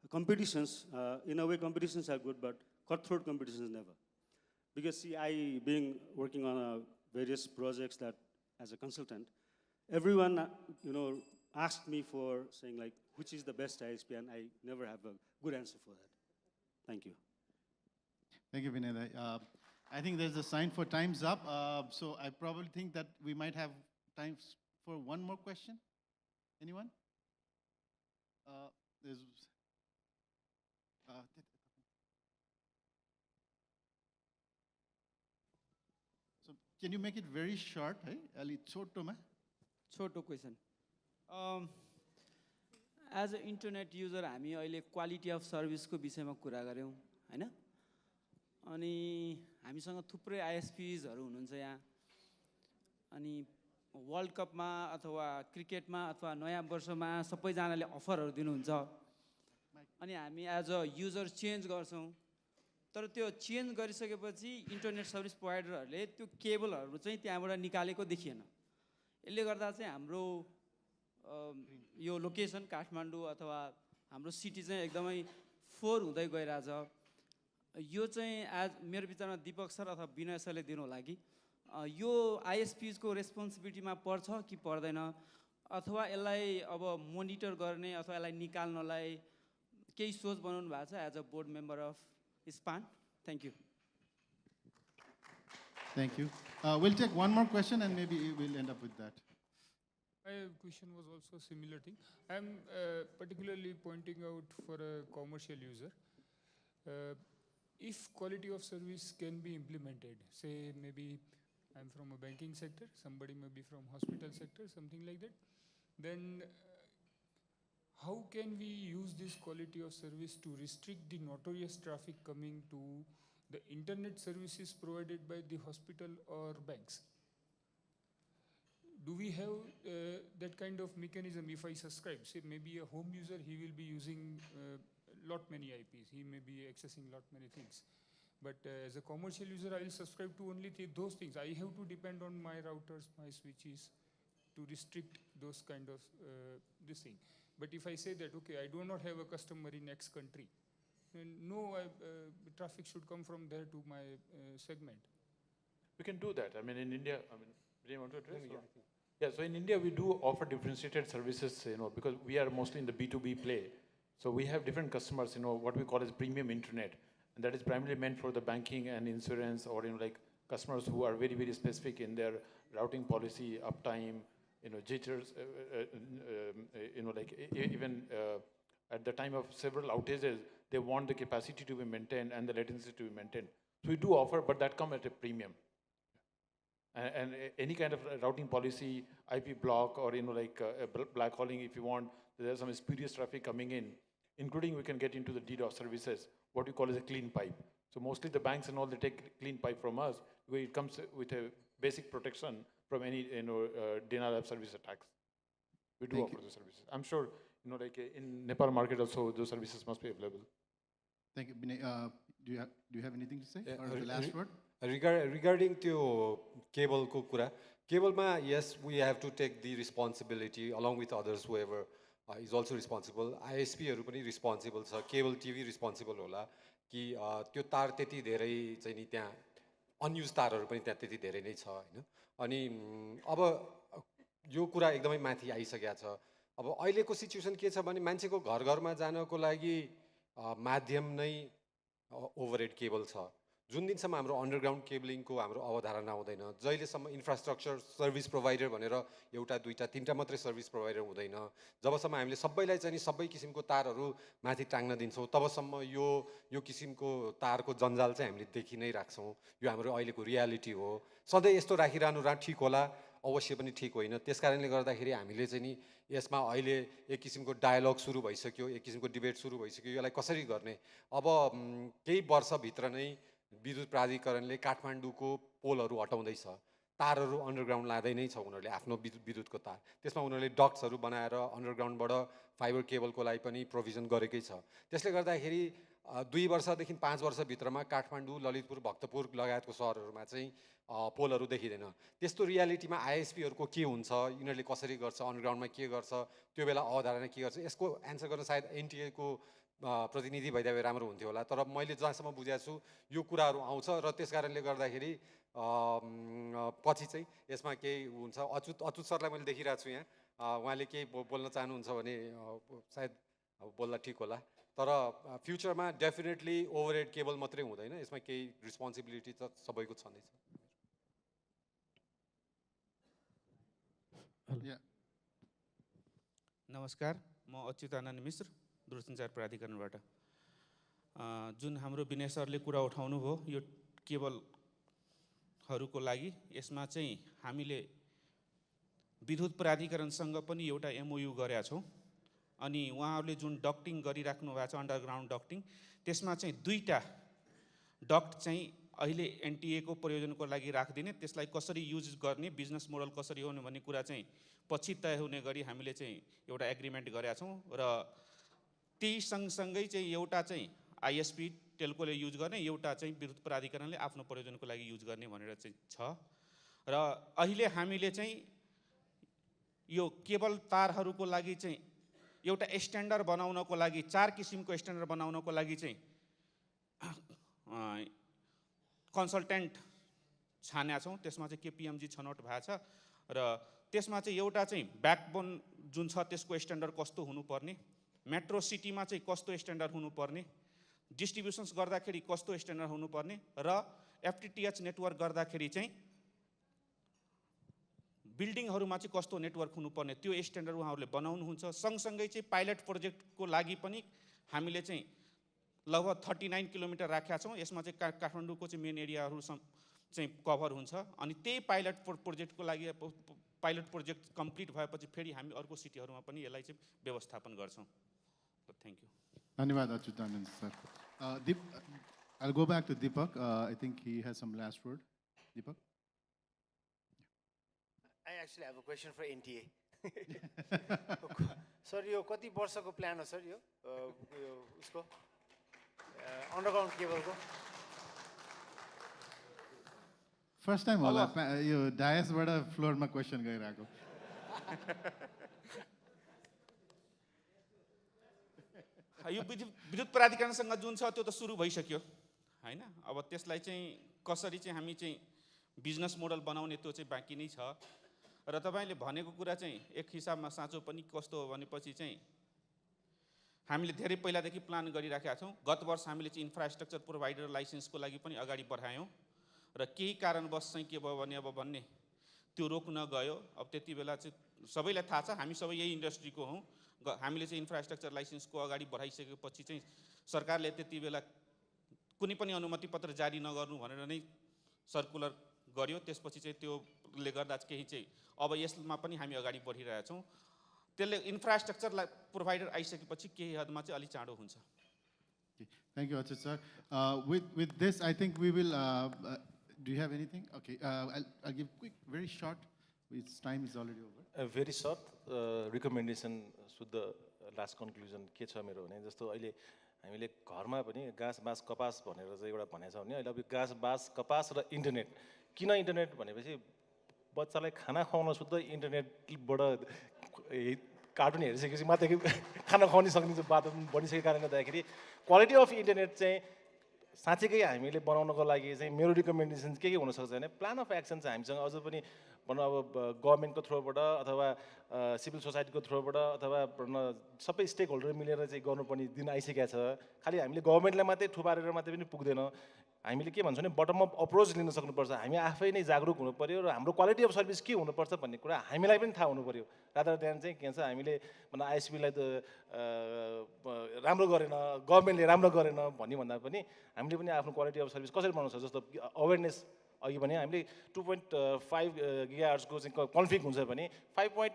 competitions. In a way, competitions are good, but cutthroat competitions never. Because see, working on various projects that, as a consultant, everyone, asked me for saying like, which is the best ISP, and I never have a good answer for that. Thank you. Thank you, Binay. I think there's a sign for time's up. So I probably think that we might have time for one more question. Anyone? There's. So can you make it very short? Hey, Ali, choto ma? छोटो question as a internet user हामी अहिले quality of सर्भिसको विषयमा कुरा गऱ्यौँ होइन अनि हामीसँग थुप्रै आइएसपीजहरू हुनुहुन्छ यहाँ अनि वर्ल्ड कपमा अथवा क्रिकेटमा अथवा नयाँ वर्षमा सबैजनाले अफरहरू दिनुहुन्छ अनि हामी एज अ युजर चेन्ज गर्छौँ तर त्यो चेन्ज गरिसकेपछि इन्टरनेट सर्भिस प्रोभाइडरहरूले त्यो केबलहरू चाहिँ त्यहाँबाट निकालेको देखिएन यसले गर्दा चाहिँ हाम्रो यो लोकेसन काठमाडौँ अथवा हाम्रो सिटी चाहिँ एकदमै फोर हुँदै गइरहेछ यो चाहिँ एज मेरो विचारमा दीपक सर अथवा विनय सरले दिनु होला कि यो आइएसपीजको रेस्पोन्सिबिलिटीमा पर्छ कि पर्दैन अथवा यसलाई अब मोनिटर गर्ने अथवा यसलाई निकाल्नलाई केही सोच बनाउनु भएको छ as a board member of ISPAN? Thank you. Thank you. We'll take one more question and maybe we'll end up with that. My question was also similar thing. I'm particularly pointing out for a commercial user. If quality of service can be implemented, say maybe I'm from a banking sector, somebody may be from hospital sector, something like that, then how can we use this quality of service to restrict the notorious traffic coming to the internet services provided by the hospital or banks? Do we have that kind of mechanism? If I subscribe, say maybe a home user, he will be using lot many IPs, he may be accessing lot many things. But as a commercial user, I will subscribe to only those things. I have to depend on my routers, my switches to restrict those kind of this thing. But if I say that, okay, I do not have a customer in X country, then no traffic should come from there to my segment. We can do that. I mean, in India, do you want to address? Yeah, so in India, we do offer differentiated services, because we are mostly in the B2B play. So we have different customers, what we call as premium internet. And that is primarily meant for the banking and insurance or, like customers who are very, very specific in their routing policy, uptime, jitters, like even at the time of several outages, they want the capacity to be maintained and the latency to be maintained. So we do offer, but that comes at a premium. And any kind of routing policy, IP block, or like black hauling, if you want, there's some spurious traffic coming in, including we can get into the DDoS services, what we call as a clean pipe. So mostly the banks and all, they take clean pipe from us, where it comes with a basic protection from any denial of service attacks. We do offer those services. I'm sure, like in Nepal market also, those services must be available. Thank you. Binay, do you have anything to say? Or the last word? Regarding to cable ko kura, cable ma, yes, we have to take the responsibility along with others, whoever is also responsible. ISP haru pani responsible cha, cable TV responsible hola कि त्यो तार त्यति धेरै चाहिँ नि त्यहाँ अनयुज तारहरू पनि त्यहाँ त्यति धेरै नै छ हैन अनि अब यो कुरा एकदमै माथि आइसकेको छ अब अहिलेको सिचुएसन के छ भने मान्छेको घर घरमा जानको लागि माध्यम नै ओभरहेड केबल छ जुन दिनसम्म हाम्रो अन्डरग्राउन्ड केबलिङको हाम्रो अवधारणा हुँदैन जहिलेसम्म इन्फ्रास्ट्रक्चर सर्भिस प्रोभाइडर भनेर एउटा दुईटा तीनटा मात्रै सर्भिस प्रोभाइडर हुँदैन जबसम्म हामीले सबैलाई चाहिँ सबै किसिमको तारहरू माथि टाङ्न दिन्छौँ तबसम्म यो किसिमको तारको जन्जाल चाहिँ हामीले देखि नै राख्छौँ यो हाम्रो अहिलेको रियालिटी हो सधैँ यस्तो राखिरहनु ठिक होला अवश्य पनि ठिक होइन त्यसकारणले गर्दाखेरि हामीले चाहिँ नि यसमा अहिले एक किसिमको डायलग सुरु भइसक्यो एक किसिमको डिबेट सुरु भइसक्यो यसलाई कसरी गर्ने अब केही वर्षभित्र नै विद्युत प्राधिकरणले काठमाडौँको पोलहरू हटाउँदैछ तारहरू अन्डरग्राउन्ड लाँदै नै छ उनीहरूले आफ्नो विद्युतको तार त्यसमा उनीहरूले डक्ट्सहरू बनाएर अन्डरग्राउन्डबाट फाइबर केबलको लागि पनि प्रोभिजन गरेकै छ त्यसले गर्दाखेरि 2 वर्षदेखि 5 वर्षभित्रमा काठमाडौँ ललितपुर भक्तपुर लगायतको सहरहरूमा चाहिँ पोलहरू देखिँदैन त्यस्तो रियालिटीमा आइएसपीहरूको के हुन्छ यिनीहरूले कसरी गर्छ अन्डरग्राउन्डमा के गर्छ त्यो बेला अवधारणा के गर्छ यसको एन्सर गर्न सायद एनटिएको प्रतिनिधि भइदिए भए राम्रो हुन्थ्यो होला तर मैले जहाँसम्म बुझेको छु यो कुराहरू आउँछ र त्यसकारणले गर्दाखेरि पछि चाहिँ यसमा केही हुन्छ अच्युत सरलाई मैले देखिरहेको छु यहाँ उहाँले केही बोल्न चाहनुहुन्छ भने सायद बोल्दा ठिक होला तर फ्युचरमा डेफिनेटली ओभरहेड केबल मात्रै हुँदैन, यसमा केही रिस्पोन्सिबिलिटी त सबैको छँदैछ। Yeah. नमस्कार, म अच्युतानन्द मिश्र, दूरसञ्चार प्राधिकरणबाट। जुन हाम्रो विनय सरले कुरा उठाउनु भयो यो केबलहरूको लागि, यसमा चाहिँ हामीले विद्युत प्राधिकरणसँग पनि एउटा MOU गरेका छौँ। अनि उहाँहरूले जुन डक्टिङ गरिराख्नु भएको छ अन्डरग्राउन्ड डक्टिङ, त्यसमा चाहिँ 2टा डक्ट चाहिँ अहिले NTA को प्रयोजनको लागि राखिदिने, त्यसलाई कसरी युज गर्ने, बिजनेस मोडल कसरी होने भन्ने कुरा चाहिँ पछि तय हुने गरी हामीले चाहिँ एउटा एग्रिमेन्ट गरेका छौँ। र त्यही सँगसँगै चाहिँ एउटा चाहिँ ISP टेल्कोले युज गर्ने, एउटा चाहिँ विद्युत प्राधिकरणले आफ्नो प्रयोजनको लागि युज गर्ने भनेर चाहिँ छ। र अहिले हामीले चाहिँ यो केबल तारहरूको लागि चाहिँ एउटा स्ट्यान्डर्ड बनाउनको लागि 4 किसिमको स्ट्यान्डर्ड बनाउनको लागि चाहिँ कन्सल्टेन्ट छानेका छौँ। त्यसमा चाहिँ KPMG छनौट भएको छ र त्यसमा चाहिँ एउटा चाहिँ ब्याकबोन जुन छ त्यसको स्ट्यान्डर्ड कस्तो हुनुपर्ने, मेट्रो सिटीमा चाहिँ कस्तो स्ट्यान्डर्ड हुनुपर्ने, डिस्ट्रिब्युसन्स गर्दाखेरि कस्तो स्ट्यान्डर्ड हुनुपर्ने र FTTH नेटवर्क गर्दाखेरि चाहिँ बिल्डिङहरूमा चाहिँ कस्तो नेटवर्क हुनुपर्ने, त्यो स्ट्यान्डर्ड उहाँहरूले बनाउनुहुन्छ। सँगसँगै चाहिँ पाइलट प्रोजेक्टको लागि पनि हामीले चाहिँ लगभग 39 किलोमिटर राखेका छौँ। यसमा चाहिँ काठमाडौँको चाहिँ मेन एरियाहरू चाहिँ कभर हुन्छ। अनि त्यही पाइलट प्रोजेक्टको लागि पाइलट प्रोजेक्ट कम्प्लिट भएपछि फेरि हामी अर्को सिटीहरूमा पनि यसलाई चाहिँ व्यवस्थापन गर्छौँ। Thank you. धन्यवाद Achyutananda sir. I'll go back to Deepak. I think he has some last word. Deepak? I actually have a question for NTA. Sir यो कति वर्षको प्लान हो सर यो उसको अन्डरग्राउन्ड केबलको? फर्स्ट टाइम होला यो डायसबाट फ्लोरमा क्वेसन गइरहेको। यो विद्युत प्राधिकरणसँग जुन छ त्यो त सुरु भइसक्यो हैन। अब त्यसलाई चाहिँ कसरी चाहिँ हामी चाहिँ बिजनेस मोडल बनाउने त्यो चाहिँ बाँकी नै छ। र तपाईले भनेको कुरा चाहिँ एक हिसाबमा साँचो पनि कस्तो हो भनेपछि चाहिँ हामीले धेरै पहिलादेखि प्लान गरिराखेका छौँ। गत वर्ष हामीले चाहिँ इन्फ्रास्ट्रक्चर प्रोभाइडर लाइसेन्सको लागि पनि अगाडि बढायौँ र केही कारणवश चाहिँ के भयो भने अब भन्ने त्यो रोक्न गयो। अब त्यति बेला चाहिँ सबैलाई थाहा छ हामी सबै यही इन्डस्ट्रीको हौँ। हामीले चाहिँ इन्फ्रास्ट्रक्चर लाइसेन्सको अगाडि बढाइसकेपछि चाहिँ सरकारले त्यति बेला कुनै पनि अनुमति पत्र जारी नगर्नु भनेर नै सर्कुलर गर्यो। त्यसपछि चाहिँ त्योले गर्दा केही चाहिँ अब यसमा पनि हामी अगाडि बढिरहेका छौँ। त्यसले इन्फ्रास्ट्रक्चर प्रोभाइडर आइसकेपछि केही हदमा चाहिँ अलि चाँडो हुन्छ। Thank you, Achyut sir. With this, I think we will. Do you have anything? Okay, I'll give quick, very short. Its time is already over. Very short recommendation शुद्ध लास्ट कन्क्लुजन के छ मेरो भने जस्तो अहिले हामीले घरमा पनि घाँस बाँस कपास भनेर चाहिँ एउटा भनेको छ भने अहिले अब घाँस बाँस कपास र इन्टरनेट। किन इन्टरनेट भनेपछि बच्चालाई खाना खुवाउन शुद्ध इन्टरनेटबाट कार्टुन हेरिसकेपछि मात्रै खाना खुवाउन सक्ने बात बनिसकेको कारणले गर्दाखेरि क्वालिटी अफ इन्टरनेट चाहिँ साँच्चैकै हामीले बनाउनको लागि चाहिँ मेरो रिकमेन्डेसन के हुनसक्छ भने प्लान अफ एक्सन चाहिँ हामीसँग अझ पनि भनौँ अब गभर्मेन्टको थ्रुबाट अथवा सिभिल सोसाइटीको थ्रुबाट अथवा सबै स्टेक होल्डर मिलेर चाहिँ गर्नुपर्ने दिन आइसकेको छ। खालि हामीले गभर्मेन्टलाई मात्रै थुपारेर मात्रै पनि पुग्दैन। हामीले के भन्छौँ भने बटम अप अप्रोच लिन सक्नुपर्छ। हामी आफै नै जागरुक हुनु पर्यो र हाम्रो क्वालिटी अफ सर्भिस के हुनुपर्छ भन्ने कुरा हामीलाई पनि थाहा हुनु पर्यो। रादर देन चाहिँ के भन्छ हामीले आइएसपीलाई त राम्रो गरेन, गभर्मेन्टले राम्रो गरेन भन्ने भन्दा पनि हामीले पनि आफ्नो क्वालिटी अफ सर्भिस कसरी बनाउँछ जस्तो अवेरनेस अघि भने हामीले 2.5 गिगाहर्जको चाहिँ कन्फिग हुन्छ भने 5.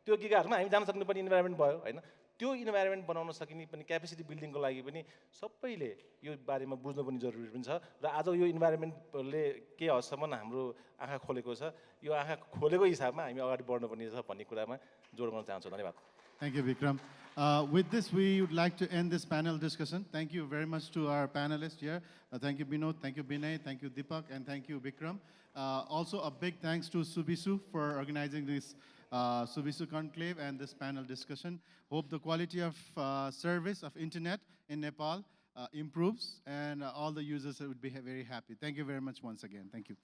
त्यो गिगाहर्जमा हामी जान सक्ने पनि इन्भाइरोमेन्ट भयो होइन। त्यो इन्भाइरोमेन्ट बनाउन सकिने पनि क्यापेसिटी बिल्डिङको लागि पनि सबैले यो बारेमा बुझ्नु पनि जरुरी पनि छ। र आज यो इन्भाइरोमेन्टले के हदसम्म हाम्रो आँखा खोलेको छ, यो आँखा खोलेको हिसाबमा हामी अगाडि बढ्नुपर्ने छ भन्ने कुरामा जोड गर्न चाहन्छु। धन्यवाद। Thank you, BIKRAM. With this, we would like to end this panel discussion. Thank you very much to our panelists here. Thank you, BINOD. Thank you, BINAY. Thank you, Deepak. And thank you, BIKRAM. Also, a big thanks to SUBISU for organizing this SUBISU Conclave and this panel discussion. Hope the quality of service of internet in Nepal improves and all the users would be very happy. Thank you very much once again. Thank you.